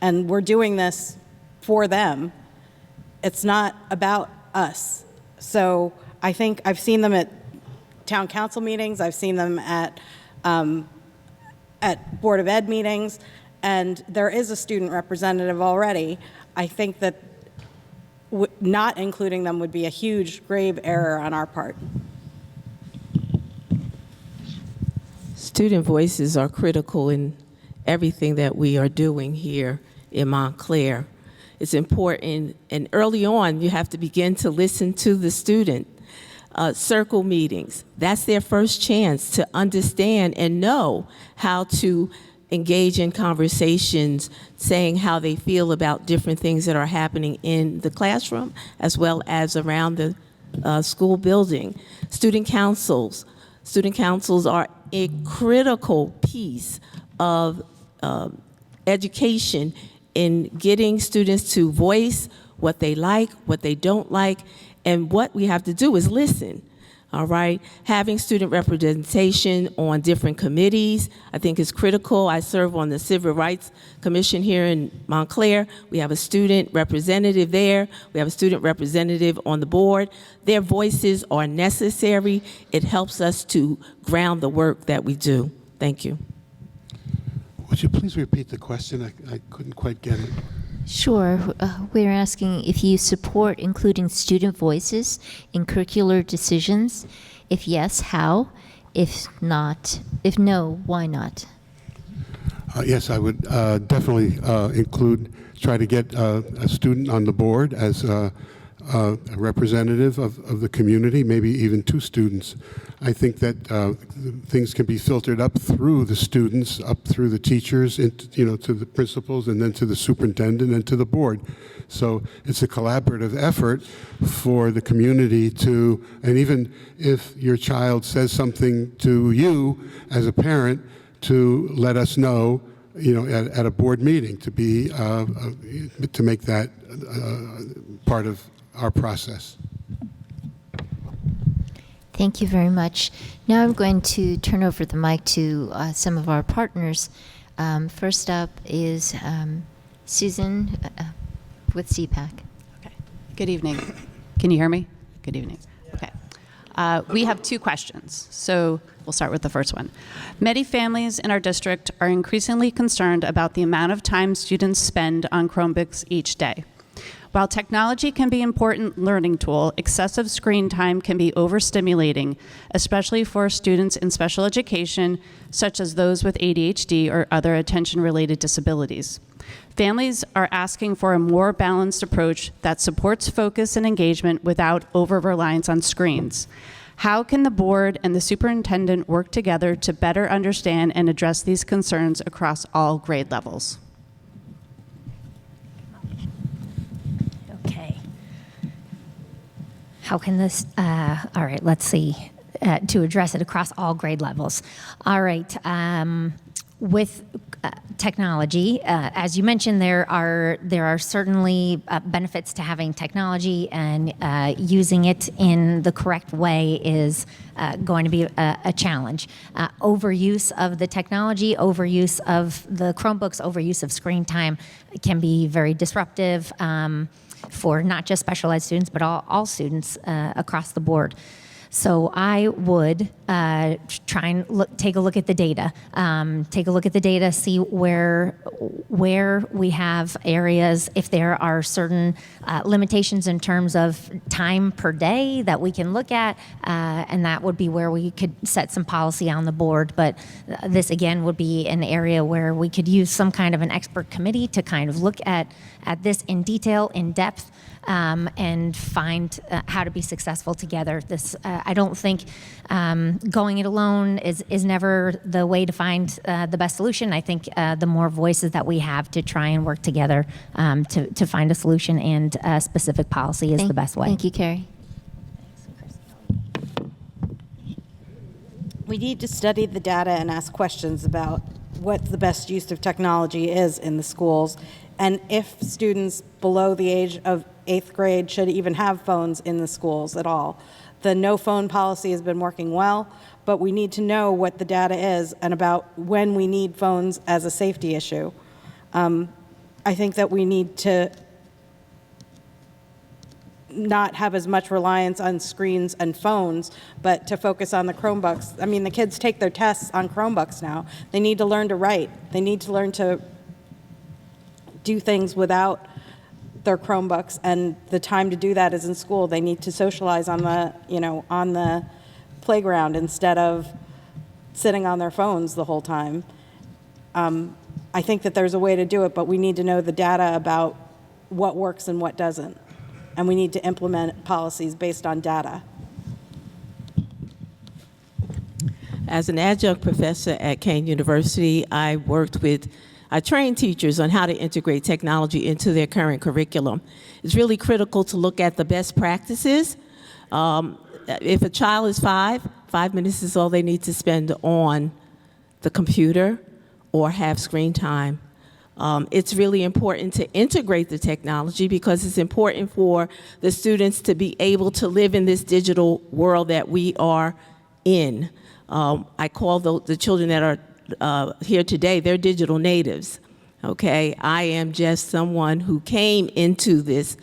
and we're doing this for them. It's not about us. So I think I've seen them at town council meetings. I've seen them at Board of Ed meetings, and there is a student representative already. I think that not including them would be a huge, grave error on our part. Student voices are critical in everything that we are doing here in Montclair. It's important, and early on, you have to begin to listen to the student. Circle meetings, that's their first chance to understand and know how to engage in conversations, saying how they feel about different things that are happening in the classroom as well as around the school building. Student councils are a critical piece of education in getting students to voice what they like, what they don't like, and what we have to do is listen. All right, having student representation on different committees, I think is critical. I serve on the Civil Rights Commission here in Montclair. We have a student representative there. We have a student representative on the board. Their voices are necessary. It helps us to ground the work that we do. Thank you. Would you please repeat the question? I couldn't quite get it. Sure. We're asking if you support including student voices in curricular decisions. If yes, how? If not, if no, why not? Yes, I would definitely try to get a student on the board as a representative of the community, maybe even 2 students. I think that things can be filtered up through the students, up through the teachers, to the principals, and then to the superintendent and to the board. So it's a collaborative effort for the community to, and even if your child says something to you as a parent, to let us know, at a board meeting, to make that part of our process. Thank you very much. Now I'm going to turn over the mic to some of our partners. First up is Susan with CPAC. Okay. Good evening. Can you hear me? Good evening. Okay. We have 2 questions, so we'll start with the first one. Many families in our district are increasingly concerned about the amount of time students spend on Chromebooks each day. While technology can be an important learning tool, excessive screen time can be overstimulating, especially for students in special education, such as those with ADHD or other attention-related disabilities. Families are asking for a more balanced approach that supports focus and engagement without over-reliance on screens. How can the board and the superintendent work together to better understand and address these concerns across all grade levels? How can this, all right, let's see, to address it across all grade levels. All right, with technology, as you mentioned, there are certainly benefits to having technology, and using it in the correct way is going to be a challenge. Overuse of the technology, overuse of the Chromebooks, overuse of screen time can be very disruptive for not just special ed students, but all students across the board. So I would try and take a look at the data. See where we have areas, if there are certain limitations in terms of time per day that we can look at, and that would be where we could set some policy on the board. But this, again, would be an area where we could use some kind of an expert committee to kind of look at this in detail, in depth, and find how to be successful together. This, I don't think going it alone is never the way to find the best solution. I think the more voices that we have to try and work together to find a solution and a specific policy is the best way. Thank you, Carrie. We need to study the data and ask questions about what the best use of technology is in the schools, and if students below the age of 8th grade should even have phones in the schools at all. The no phone policy has been working well, but we need to know what the data is and about when we need phones as a safety issue. I think that we need to not have as much reliance on screens and phones, but to focus on the Chromebooks. I mean, the kids take their tests on Chromebooks now. They need to learn to write. They need to learn to do things without their Chromebooks, and the time to do that is in school. They need to socialize on the playground instead of sitting on their phones the whole time. I think that there's a way to do it, but we need to know the data about what works and what doesn't. And we need to implement policies based on data. As an adjunct professor at Kane University, I train teachers on how to integrate technology into their current curriculum. It's really critical to look at the best practices. If a child is 5 minutes is all they need to spend on the computer or have screen time. It's really important to integrate the technology because it's important for the students to be able to live in this digital world that we are in. I call the children that are here today, they're digital natives. Okay, I am just someone who came into this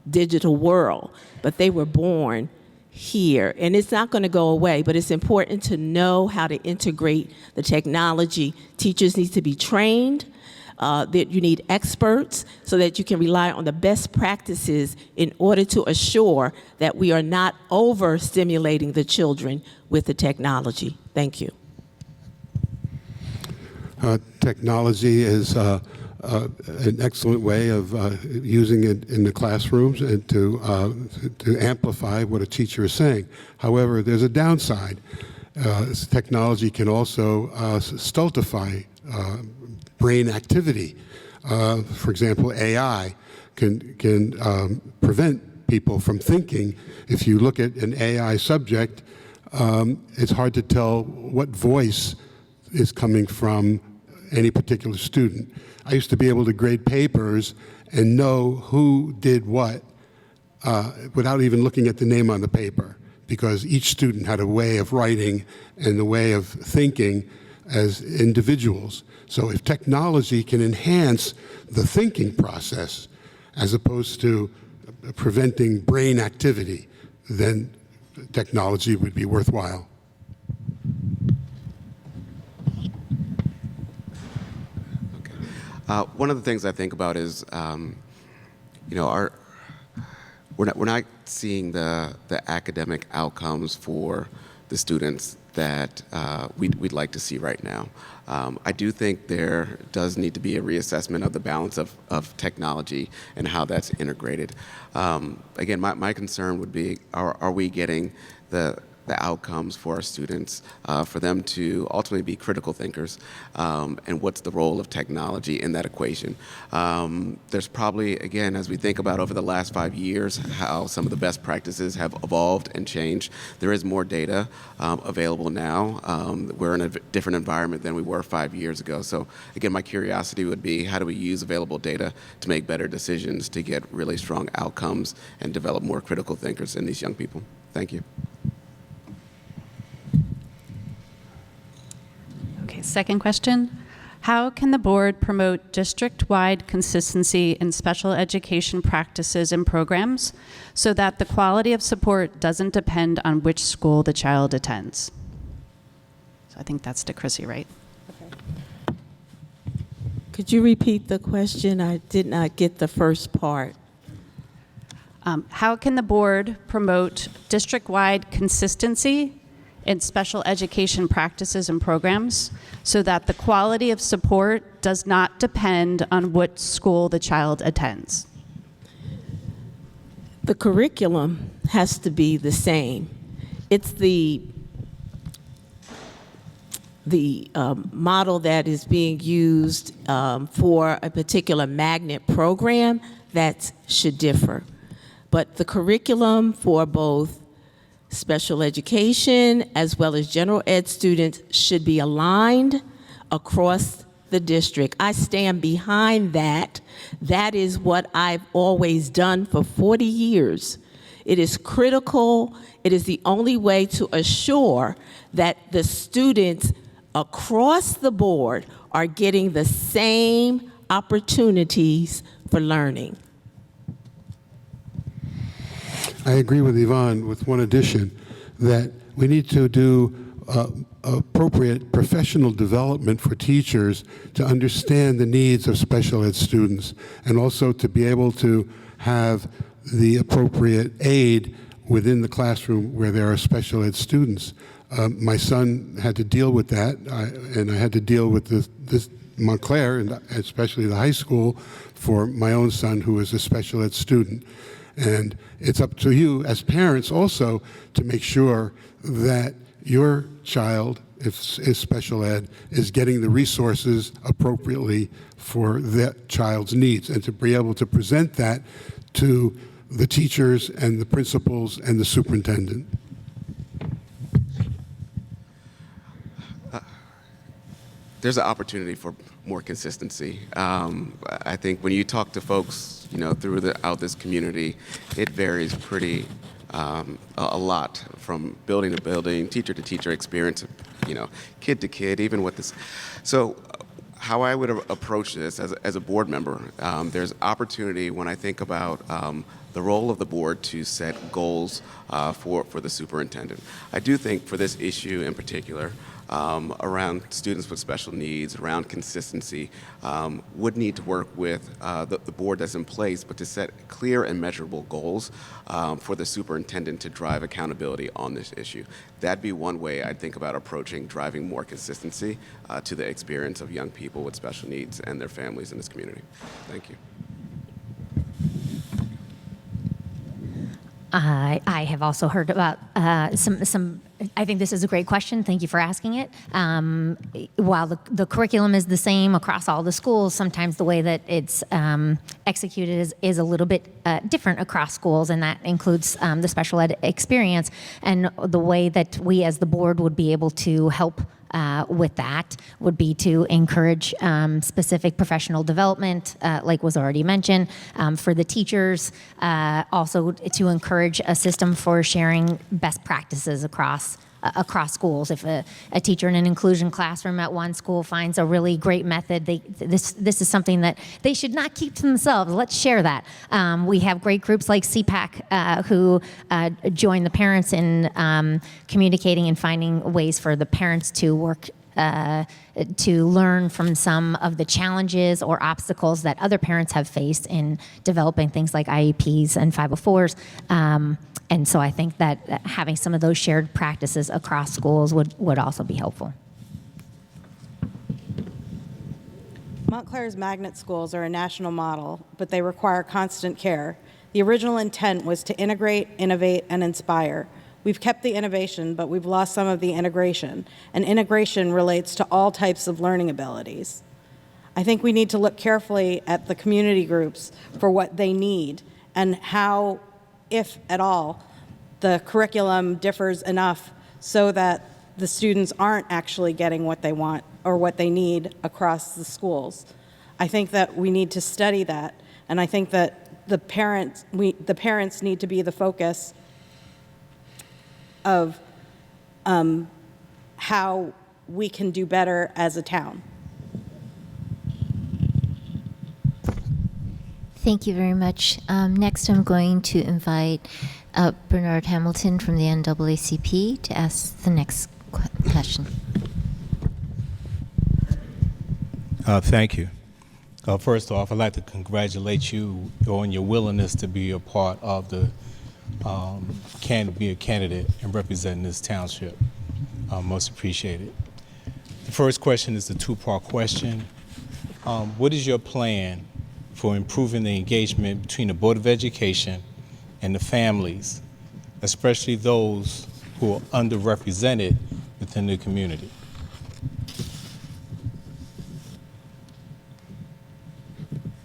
digital world, but they were born here, and it's not going to go away, but it's important to know how to integrate the technology. Teachers need to be trained, that you need experts so that you can rely on the best practices in order to assure that we are not overstimulating the children with the technology. Thank you. Technology is an excellent way of using it in the classrooms and to amplify what a teacher is saying. However, there's a downside. Technology can also stultify brain activity. For example, AI can prevent people from thinking. If you look at an AI subject, it's hard to tell what voice is coming from any particular student. I used to be able to grade papers and know who did what without even looking at the name on the paper, because each student had a way of writing and a way of thinking as individuals. So if technology can enhance the thinking process as opposed to preventing brain activity, then technology would be worthwhile. One of the things I think about is, we're not seeing the academic outcomes for the students that we'd like to see right now. I do think there does need to be a reassessment of the balance of technology and how that's integrated. Again, my concern would be, are we getting the outcomes for our students, for them to ultimately be critical thinkers, and what's the role of technology in that equation. There's probably, again, as we think about over the last 5 years, how some of the best practices have evolved and changed. There is more data available now. We're in a different environment than we were 5 years ago. So again, my curiosity would be, how do we use available data to make better decisions, to get really strong outcomes and develop more critical thinkers in these young people? Thank you. Okay, second question. How can the board promote district-wide consistency in special education practices and programs so that the quality of support doesn't depend on which school the child attends? So I think that's to Chrissy, right? Okay. Could you repeat the question? I did not get the first part. How can the board promote district-wide consistency in special education practices and programs so that the quality of support does not depend on what school the child attends? The curriculum has to be the same. It's the model that is being used for a particular magnet program that should differ. But the curriculum for both special education as well as general ed students should be aligned across the district. I stand behind that. That is what I've always done for 40 years. It is critical. It is the only way to assure that the students across the board are getting the same opportunities for learning. I agree with Yvonne with one addition, that we need to do appropriate professional development for teachers to understand the needs of special ed students, and also to be able to have the appropriate aid within the classroom where there are special ed students. My son had to deal with that, and I had to deal with this Montclair, and especially the high school, for my own son who is a special ed student. And it's up to you as parents also to make sure that your child, if is special ed, is getting the resources appropriately for that child's needs, and to be able to present that to the teachers and the principals and the superintendent. there's an opportunity for more consistency. I think when you talk to folks, throughout this community, it varies pretty a lot from building to building, teacher to teacher experience, kid to kid, even with this. So how I would approach this as a board member, there's opportunity when I think about the role of the board to set goals for the superintendent. I do think for this issue in particular, around students with special needs, around consistency, would need to work with the board that's in place, but to set clear and measurable goals for the superintendent to drive accountability on this issue. That'd be one way I'd think about approaching driving more consistency to the experience of young people with special needs and their families in this community. Thank you. I have also heard about some. I think this is a great question. Thank you for asking it. While the curriculum is the same across all the schools, sometimes the way that it's executed is a little bit different across schools, and that includes the special ed experience. And the way that we as the board would be able to help with that would be to encourage specific professional development, like was already mentioned, for the teachers, also to encourage a system for sharing best practices across schools. If a teacher in an inclusion classroom at one school finds a really great method, this is something that they should not keep to themselves. Let's share that. We have great groups like CPAC who join the parents in communicating and finding ways for the parents to work to learn from some of the challenges or obstacles that other parents have faced in developing things like IEPs and 504s. And so I think that having some of those shared practices across schools would also be helpful. Montclair's magnet schools are a national model, but they require constant care. The original intent was to integrate, innovate, and inspire. We've kept the innovation, but we've lost some of the integration. And integration relates to all types of learning abilities. I think we need to look carefully at the community groups for what they need and how, if at all, the curriculum differs enough so that the students aren't actually getting what they want or what they need across the schools. I think that we need to study that, and I think that the parents need to be the focus of how we can do better as a town. Thank you very much. Next, I'm going to invite Bernard Hamilton from the NAACP to ask the next question. Thank you. First off, I'd like to congratulate you on your willingness to be a part of the be a candidate and represent this township. Most appreciated. The first question is a two-part question. What is your plan for improving the engagement between the Board of Education and the families, especially those who are underrepresented within the community?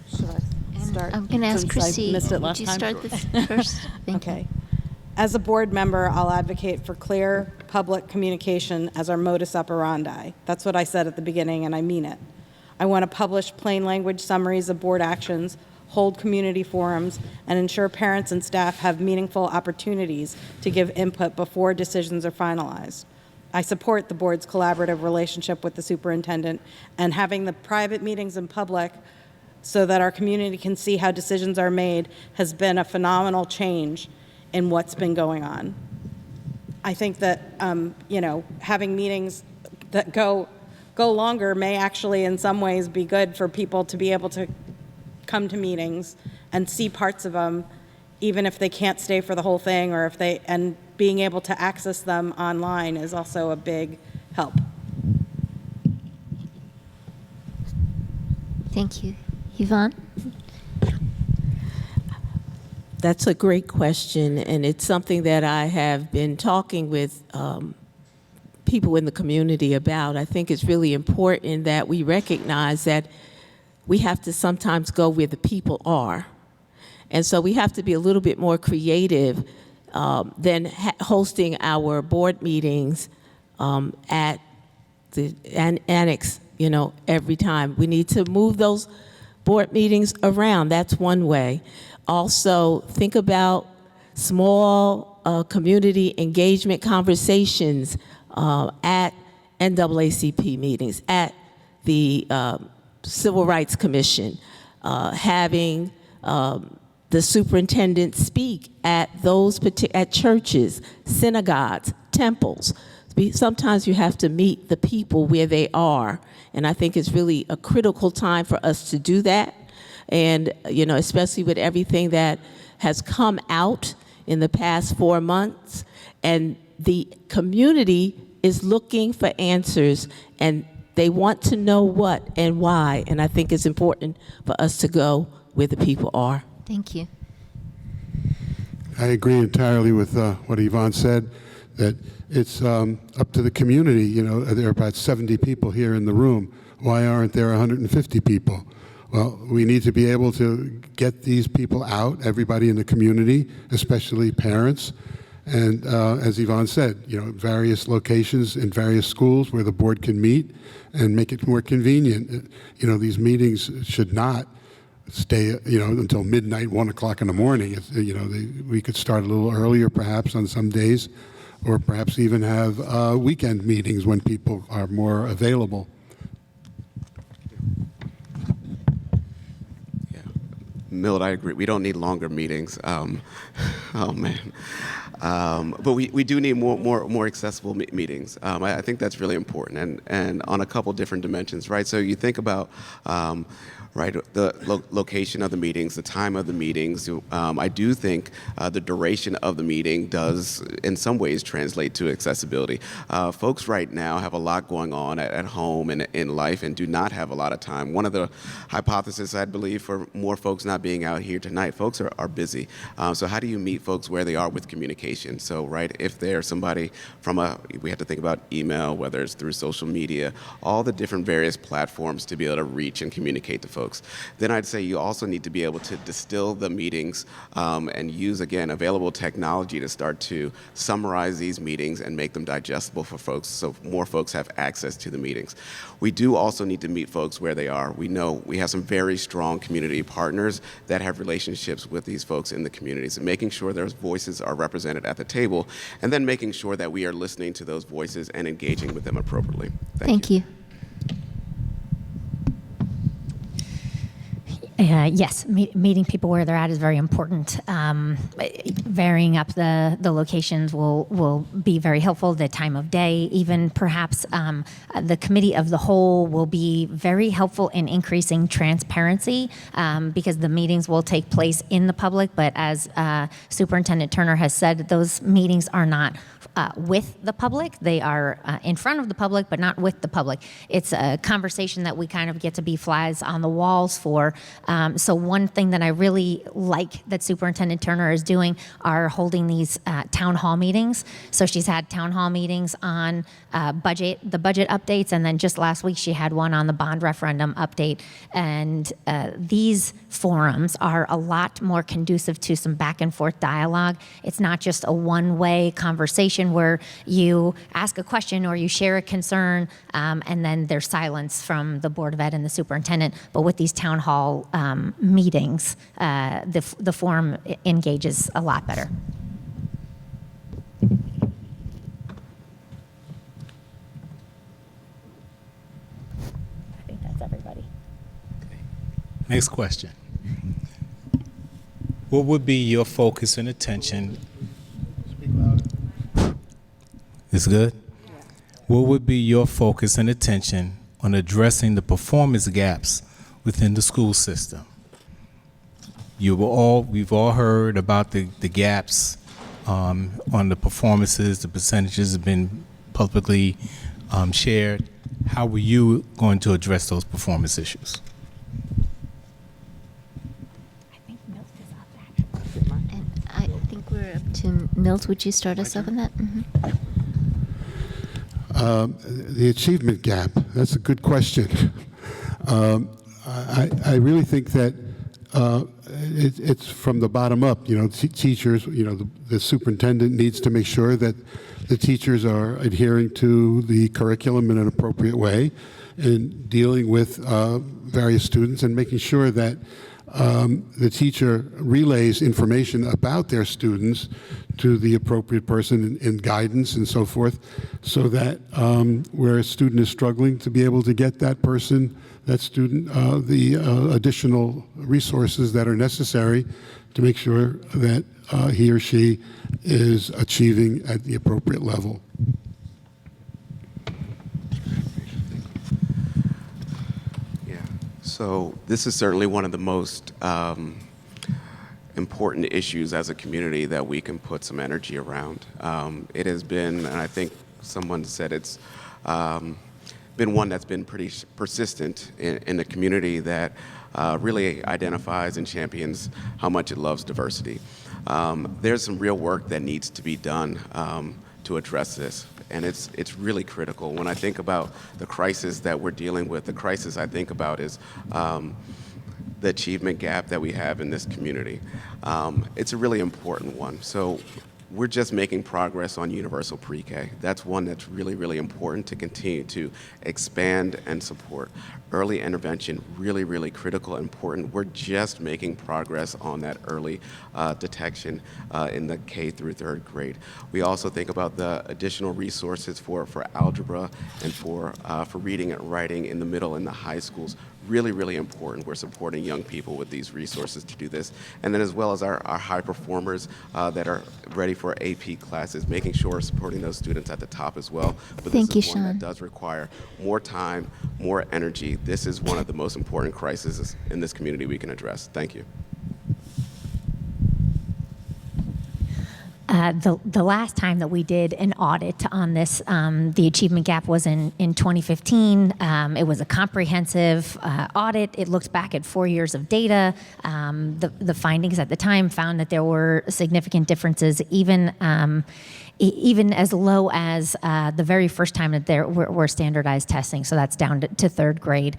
Should I start? I'm going to ask since Chrissy. I missed it Would last you time? start this first? Thank you. Okay. As a board member, I'll advocate for clear public communication as our modus operandi. That's what I said at the beginning, and I mean it. I want to publish plain language summaries of board actions, hold community forums, and ensure parents and staff have meaningful opportunities to give input before decisions are finalized. I support the board's collaborative relationship with the superintendent and having the private meetings in public so that our community can see how decisions are made has been a phenomenal change in what's been going on. I think that having meetings that go longer may actually in some ways be good for people to be able to come to meetings and see parts of them, even if they can't stay for the whole thing, or if they, and being able to access them online is also a big help. Thank you. Yvonne? That's a great question, and it's something that I have been talking with people in the community about. I think it's really important that we recognize that we have to sometimes go where the people are. And so we have to be a little bit more creative than hosting our board meetings at the annex every time. We need to move those board meetings around. That's one way. Also, think about small community engagement conversations at NAACP meetings, at the Civil Rights Commission, having the superintendent speak at at churches, synagogues, temples. Sometimes you have to meet the people where they are, and I think it's really a critical time for us to do that. And especially with everything that has come out in the past 4 months, and the community is looking for answers, and they want to know what and why, and I think it's important for us to go where the people are. Thank you. I agree entirely with what Yvonne said, that it's up to the community. There are about 70 people here in the room. Why aren't there 150 people? Well, we need to be able to get these people out, everybody in the community, especially parents. And as Yvonne said, various locations in various schools where the board can meet and make it more convenient. These meetings should not stay, until midnight, 1 o'clock in the morning. We could start a little earlier, perhaps, on some days, or perhaps even have weekend meetings when people are more available. Yeah, Milt, I agree. We don't need longer meetings. Oh man. But we do need more accessible meetings. I think that's really important, and on a couple different dimensions, right? So you think about right, the location of the meetings, the time of the meetings. I do think the duration of the meeting does, in some ways, translate to accessibility. Folks right now have a lot going on at home and in life and do not have a lot of time. One of the hypotheses, I believe, for more folks not being out here tonight, folks are busy. So how do you meet folks where they are with communication? So, right, if they're somebody we have to think about email, whether it's through social media, all the different various platforms to be able to reach and communicate to folks. Then I'd say you also need to be able to distill the meetings and use, again, available technology to start to summarize these meetings and make them digestible for folks so more folks have access to the meetings. We do also need to meet folks where they are. We know we have some very strong community partners that have relationships with these folks in the communities, and making sure their voices are represented at the table, and then making sure that we are listening to those voices and engaging with them appropriately. Thank you. Yes, meeting people where they're at is very important. Varying up the locations will be very helpful. The time of day, even perhaps the committee of the whole will be very helpful in increasing transparency because the meetings will take place in the public. But as Superintendent Turner has said, those meetings are not with the public. They are in front of the public, but not with the public. It's a conversation that we kind of get to be flies on the walls for. So one thing that I really like that Superintendent Turner is doing are holding these town hall meetings. So she's had town hall meetings on the budget updates, and then just last week she had one on the bond referendum update. And these forums are a lot more conducive to some back and forth dialogue. It's not just a one-way conversation where you ask a question or you share a concern and then there's silence from the Board of Ed and the superintendent. But with these town hall meetings, the forum engages a lot better. I think that's everybody. Next question. What would be your focus and attention? Speak louder. Is good? Yeah. What would be your focus and attention on addressing the performance gaps within the school system? We've all heard about the gaps on the performances. The percentages have been publicly shared. How were you going to address those performance issues? I think we're up to Milt. Would you start us off on that? Mm-hmm. The achievement gap, that's a good question. I really think that it's from the bottom up. Teachers, the superintendent needs to make sure that the teachers are adhering to the curriculum in an appropriate way. in dealing with various students and making sure that the teacher relays information about their students to the appropriate person in guidance and so forth, so that where a student is struggling, to be able to get that person, that student, the additional resources that are necessary to make sure that he or she is achieving at the appropriate level. So this is certainly one of the most important issues as a community that we can put some energy around. It has been, and I think someone said it's been one that's been pretty persistent in the community that really identifies and champions how much it loves diversity. There's some real work that needs to be done to address this. And it's really critical. When I think about the crisis that we're dealing with, the crisis I think about is the achievement gap that we have in this community. It's a really important one. So we're just making progress on universal pre-K. That's one that's really, really important to continue to expand and support. Early intervention, really, really critical, important. We're just making progress on that early detection in the K through third grade. We also think about the additional resources for algebra and for reading and writing in the middle and the high schools. Really, really important. We're supporting young people with these resources to do this. And then as well as our high performers that are ready for AP classes, making sure we're supporting those students at the top as well. But Thank you, this is one Sean. that does require more time, more energy. This is one of the most important crises in this community we can address. Thank you. The last time that we did an audit on this, the achievement gap was in 2015. It was a comprehensive audit. It looked back at 4 years of data. The findings at the time found that there were significant differences, even as low as the very first time that there were standardized testing, so that's down to third grade.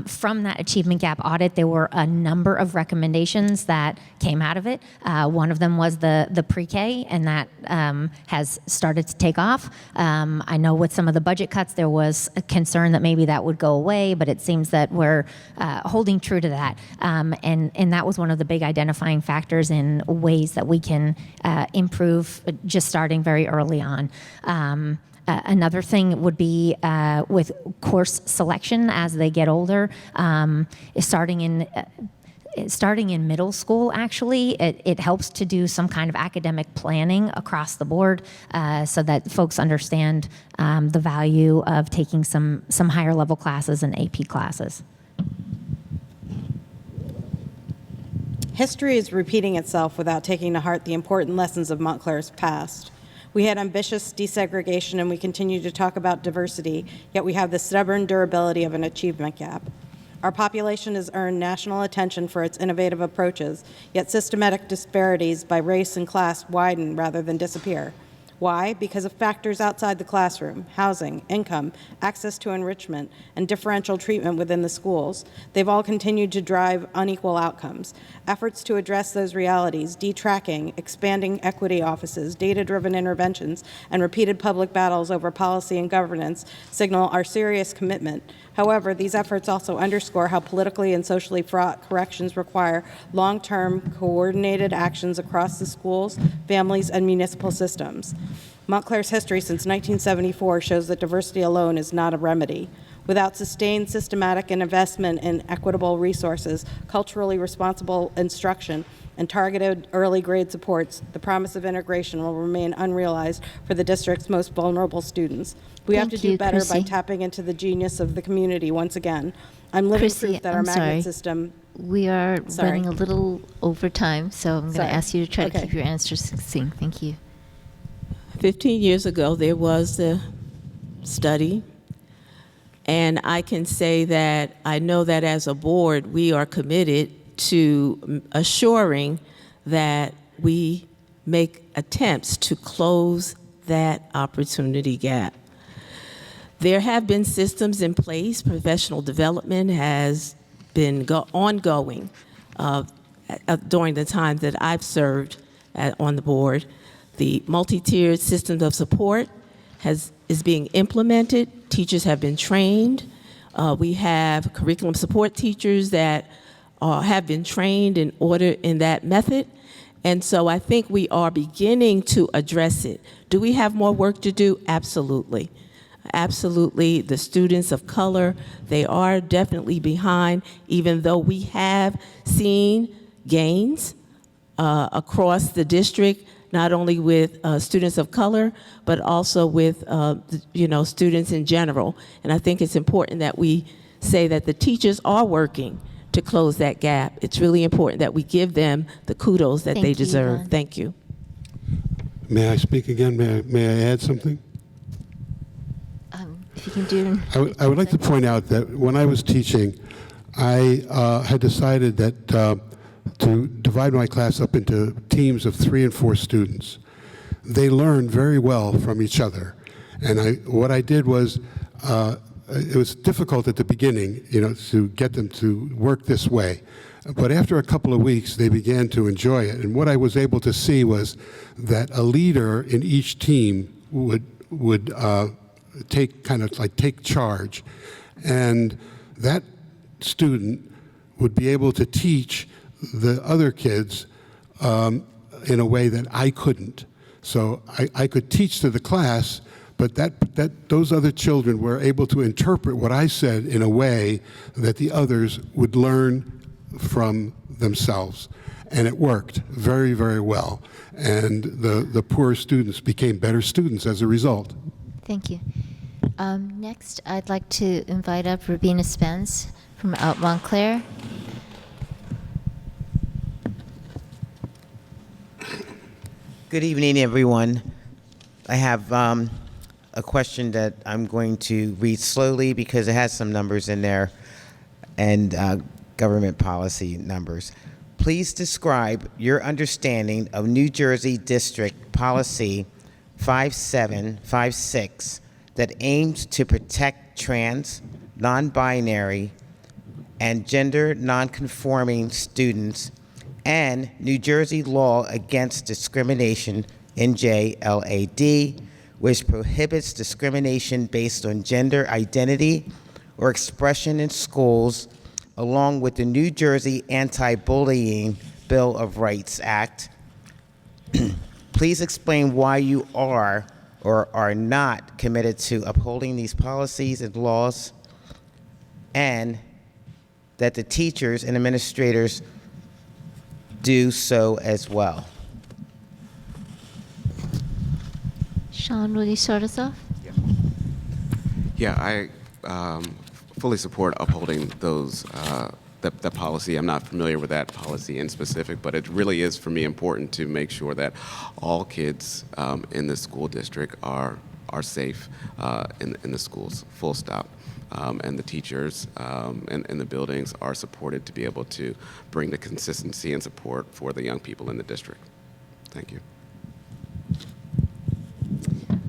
From that achievement gap audit, there were a number of recommendations that came out of it. One of them was the pre-K, and that has started to take off. I know with some of the budget cuts, there was a concern that maybe that would go away, but it seems that we're holding true to that. And that was one of the big identifying factors in ways that we can improve just starting very early on. Another thing would be with course selection as they get older, starting in middle school, actually, it helps to do some kind of academic planning across the board so that folks understand the value of taking some higher level classes and AP classes. History is repeating itself without taking to heart the important lessons of Montclair's past. We had ambitious desegregation and we continue to talk about diversity, yet we have the stubborn durability of an achievement gap. Our population has earned national attention for its innovative approaches, yet systematic disparities by race and class widen rather than disappear. Why? Because of factors outside the classroom: housing, income, access to enrichment, and differential treatment within the schools. They've all continued to drive unequal outcomes. Efforts to address those realities, detracking, expanding equity offices, data-driven interventions, and repeated public battles over policy and governance signal our serious commitment. However, these efforts also underscore how politically and socially fraught corrections require long-term coordinated actions across the schools, families, and municipal systems. Montclair's history since 1974 shows that diversity alone is not a remedy. Without sustained, systematic investment in equitable resources, culturally responsible instruction, and targeted early grade supports, the promise of integration will remain unrealized for the district's most vulnerable students. We have to do better by tapping into the genius of the community once again. I'm living proof that our magnet system... We are running a little over time, so I'm going to ask you to try to keep your answers succinct. Thank you. 15 years ago, there was a study, and I can say that I know that as a board, we are committed to assuring that we make attempts to close that opportunity gap. There have been systems in place. Professional development has been ongoing during the time that I've served on the board. The multi-tiered system of support is being implemented. Teachers have been trained We have curriculum support teachers that have been trained in that method. And so I think we are beginning to address it. Do we have more work to do? Absolutely. Absolutely. The students of color, they are definitely behind, even though we have seen gains across the district, not only with students of color, but also with students in general. And I think it's important that we say that the teachers are working to close that gap. It's really important that we give them the kudos that they deserve. Thank you. May I speak again? May I add something? If you can do. I would like to point out that when I was teaching, I had decided that to divide my class up into teams of 3 and 4 students. They learned very well from each other. And what I did was, it was difficult at the beginning, to get them to work this way. But after a couple of weeks, they began to enjoy it. And what I was able to see was that a leader in each team would take charge. And that student would be able to teach the other kids in a way that I couldn't. So I could teach to the class, but those other children were able to interpret what I said in a way that the others would learn from themselves. And it worked very, very well. And the poor students became better students as a result. Thank you. Next, I'd like to invite up Rubina Spence from Montclair. Good evening, everyone. I have a question that I'm going to read slowly because it has some numbers in there and government policy numbers. Please describe your understanding of New Jersey District Policy 5756 that aims to protect trans, non-binary, and gender non-conforming students, and New Jersey law against discrimination, NJLAD, which prohibits discrimination based on gender identity or expression in schools, along with the New Jersey Anti-Bullying Bill of Rights Act. Please explain why you are or are not committed to upholding these policies and laws, and that the teachers and administrators do so as well. Sean, will you start us off? Yeah, I fully support upholding those that policy. I'm not familiar with that policy in specific, but it really is for me important to make sure that all kids in the school district are safe in the schools, full stop. And the teachers and the buildings are supported to be able to bring the consistency and support for the young people in the district. Thank you.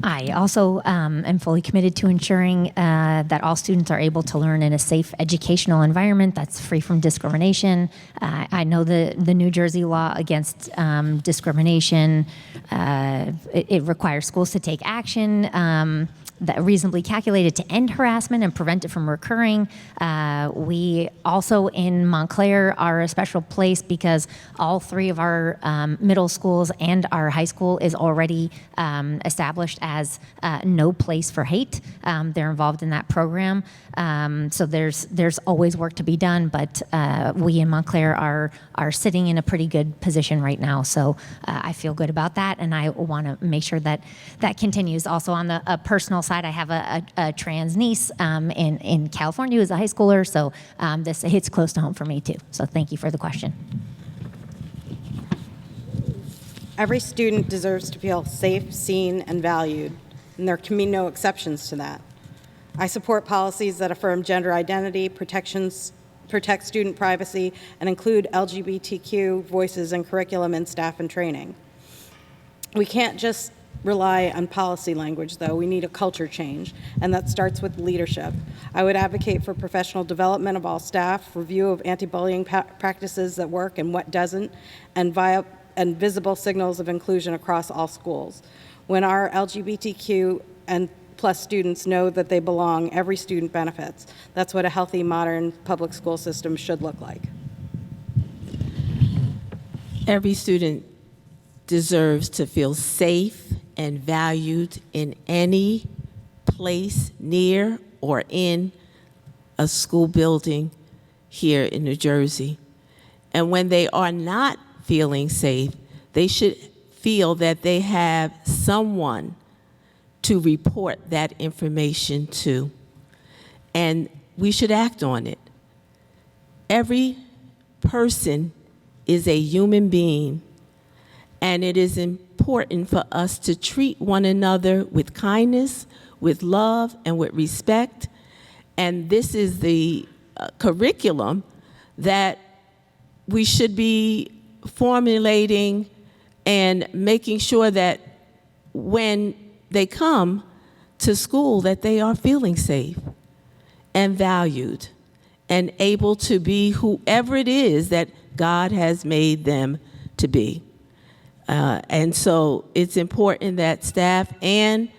I also am fully committed to ensuring that all students are able to learn in a safe educational environment that's free from discrimination. I know the New Jersey law against discrimination, it requires schools to take action that reasonably calculated to end harassment and prevent it from recurring. We also in Montclair are a special place because all 3 of our middle schools and our high school is already established as no place for hate. They're involved in that program. So there's always work to be done, but we in Montclair are sitting in a pretty good position right now. So I feel good about that, and I want to make sure that that continues. Also on the personal side, I have a trans niece in California who's a high schooler, so this hits close to home for me too. So thank you for the question. Every student deserves to feel safe, seen, and valued, and there can be no exceptions to that. I support policies that affirm gender identity, protect student privacy, and include LGBTQ voices in curriculum and staff and training. We can't just rely on policy language, though. We need a culture change, and that starts with leadership. I would advocate for professional development of all staff, review of anti-bullying practices that work and what doesn't, and visible signals of inclusion across all schools. When our LGBTQ and plus students know that they belong, every student benefits. That's what a healthy, modern public school system should look like. Every student deserves to feel safe and valued in any place near or in a school building here in New Jersey. And when they are not feeling safe, they should feel that they have someone to report that information to. And we should act on it. Every person is a human being, and it is important for us to treat one another with kindness, with love, and with respect. And this is the curriculum that we should be formulating and making sure that when they come to school that they are feeling safe and valued and able to be whoever it is that God has made them to be. And so it's important that staff and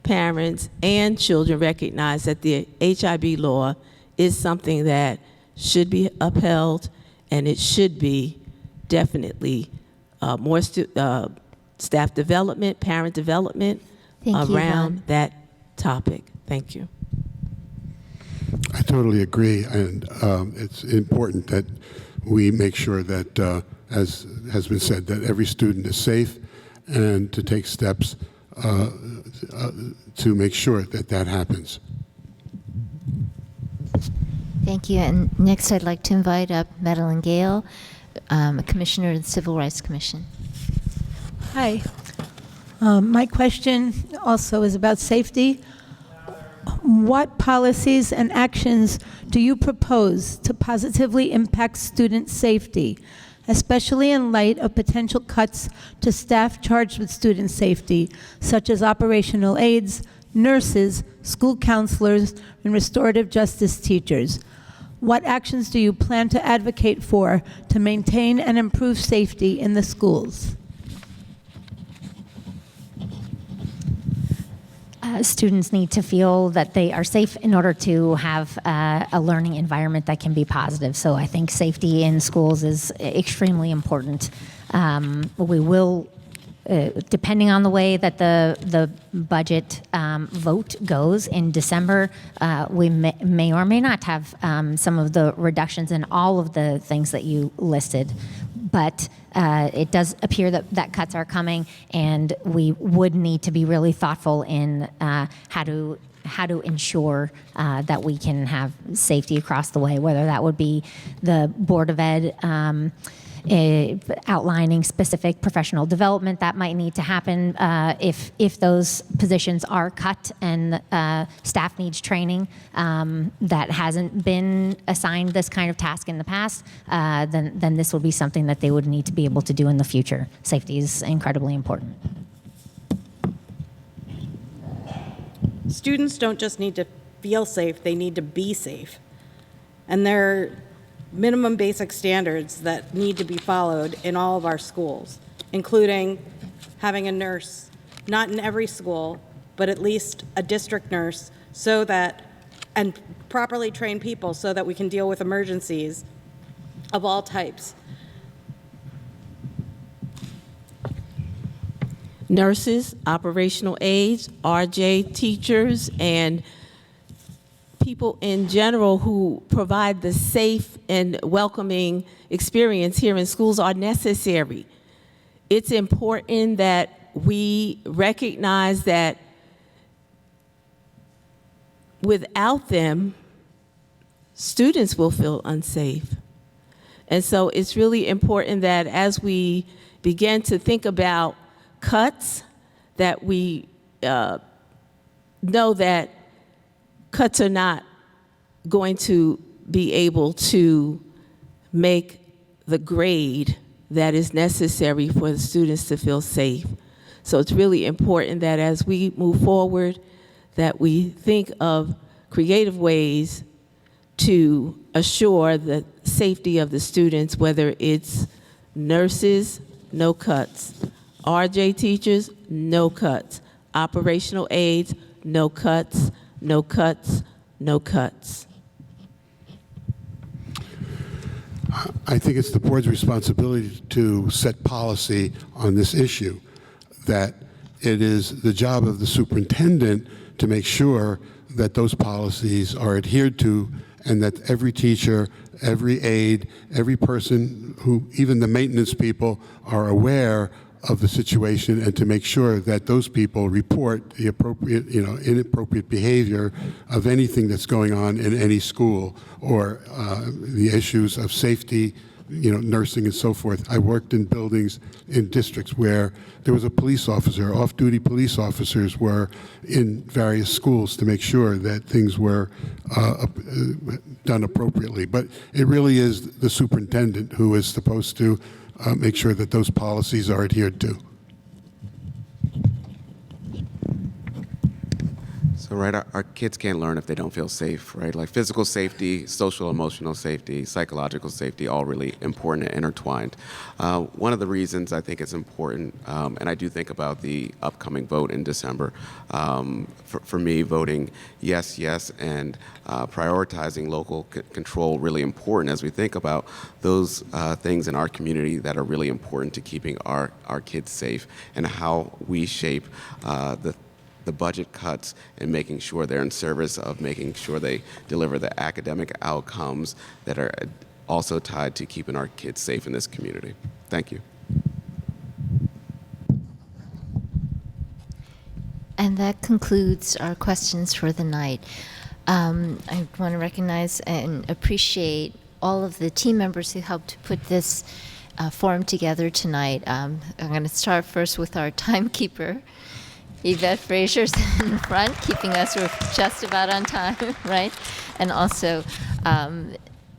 parents and children recognize that the HIB law is something that should be upheld, and it should be definitely more staff development, parent development around that topic. Thank you. I totally agree, and it's important that we make sure that, as has been said, that every student is safe and to take steps to make sure that that happens. Thank you. And next, I'd like to invite up Madeline Gale, Commissioner of the Civil Rights Commission. Hi. My question also is about safety. What policies and actions do you propose to positively impact student safety, especially in light of potential cuts to staff charged with student safety, such as operational aides, nurses, school counselors, and restorative justice teachers? What actions do you plan to advocate for to maintain and improve safety in the schools? Students need to feel that they are safe in order to have a learning environment that can be positive. So I think safety in schools is extremely important. We will, depending on the way that the budget vote goes in December, we may or may not have some of the reductions in all of the things that you listed. But it does appear that cuts are coming, and we would need to be really thoughtful in how to ensure that we can have safety across the way, whether that would be the Board of Ed outlining specific professional development that might need to happen if those positions are cut and staff needs training that hasn't been assigned this kind of task in the past, then this will be something that they would need to be able to do in the future. Safety is incredibly important. Students don't just need to feel safe, they need to be safe. And there are minimum basic standards that need to be followed in all of our schools, including having a nurse, not in every school, but at least a district nurse, so that, and properly trained people so that we can deal with emergencies of all types. Nurses, operational aides, RJ teachers, and people in general who provide the safe and welcoming experience here in schools are necessary. It's important that we recognize that without them, students will feel unsafe. And so it's really important that as we begin to think about cuts, that we know that cuts are not going to be able to make the grade that is necessary for the students to feel safe. So it's really important that as we move forward, that we think of creative ways to assure the safety of the students, whether it's nurses, no cuts, RJ teachers, no cuts, operational aides, no cuts, no cuts, no cuts. I think it's the board's responsibility to set policy on this issue, that it is the job of the superintendent to make sure that those policies are adhered to and that every teacher, every aide, every person who, even the maintenance people, are aware of the situation, and to make sure that those people report the appropriate, inappropriate behavior of anything that's going on in any school, or the issues of safety, nursing and so forth. I worked in buildings in districts where there was a police officer, off-duty police officers were in various schools to make sure that things were done appropriately. But it really is the superintendent who is supposed to make sure that those policies are adhered to. So, right, our kids can't learn if they don't feel safe, right? Like physical safety, social, emotional safety, psychological safety, all really important and intertwined. One of the reasons I think it's important, and I do think about the upcoming vote in December, for me, voting yes, yes, and prioritizing local control really important as we think about those things in our community that are really important to keeping our kids safe, and how we shape the budget cuts and making sure they're in service of making sure they deliver the academic outcomes that are also tied to keeping our kids safe in this community. Thank you. And that concludes our questions for the night. I want to recognize and appreciate all of the team members who helped put this forum together tonight. I'm going to start first with our timekeeper. Yvette Frazier's in the front, keeping us just about on time, right? And also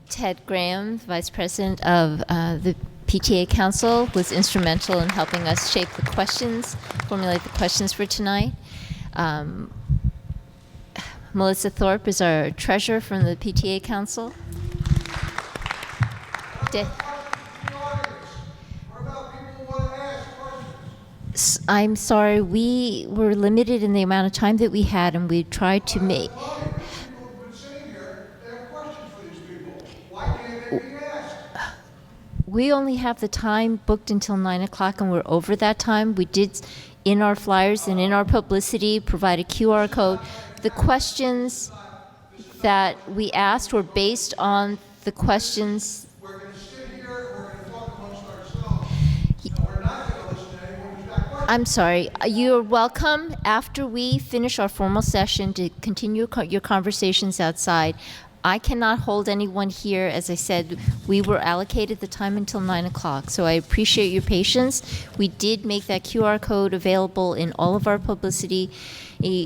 Ted Graham, Vice President of the PTA Council, was instrumental in helping us shape the questions, formulate the questions for tonight. Melissa Thorpe is our treasurer from the PTA Council. I'm sorry, we were limited in the amount of time that we had, and we tried to make. We only have the time booked until 9 o'clock, and we're over that time. We did, in our flyers and in our publicity, provide a QR code. The questions that we asked were based on the questions. I'm sorry. You're welcome after we finish our formal session to continue your conversations outside. I cannot hold anyone here. As I said, we were allocated the time until 9 o'clock, so I appreciate your patience. We did make that QR code available in all of our publicity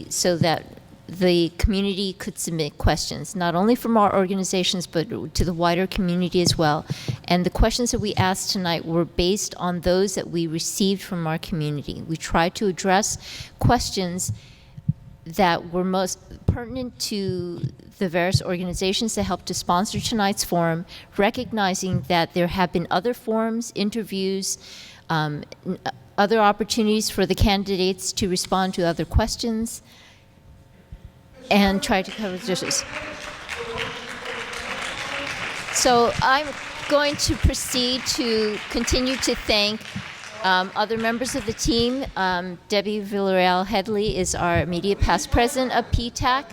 so that the community could submit questions, not only from our organizations, but to the wider community as well. And the questions that we asked tonight were based on those that we received from our community. We tried to address questions that were most pertinent to the various organizations that helped to sponsor tonight's forum, recognizing that there have been other forums, interviews, other opportunities for the candidates to respond to other questions, and try to cover the issues. So I'm going to proceed to continue to thank other members of the team. Debbie Villarreal Headley is our immediate past president of PTAC.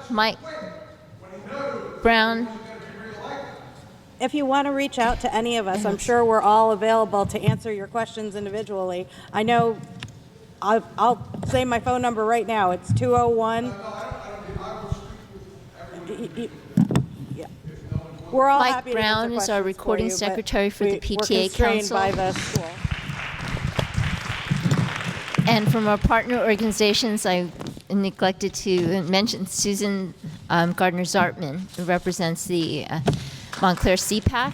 Mike Brown. If you want to reach out to any of us, I'm sure we're all available to answer your questions individually. I know I'll say my phone number right now. It's 201. Yeah. We're all Mike happy Brown to is our recording secretary for the PTA we're constrained Council. by the school. And from our partner organizations, I neglected to mention Susan Gardner-Zartman, who represents the Montclair CPAC.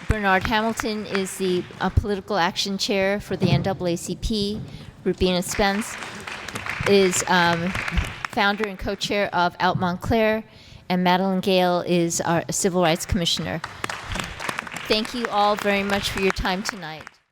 Bernard Hamilton is the political action chair for the NAACP. Rubina Spence is founder and co-chair of Out Montclair, and Madeline Gale is our civil rights commissioner. Thank you all very much for your time tonight.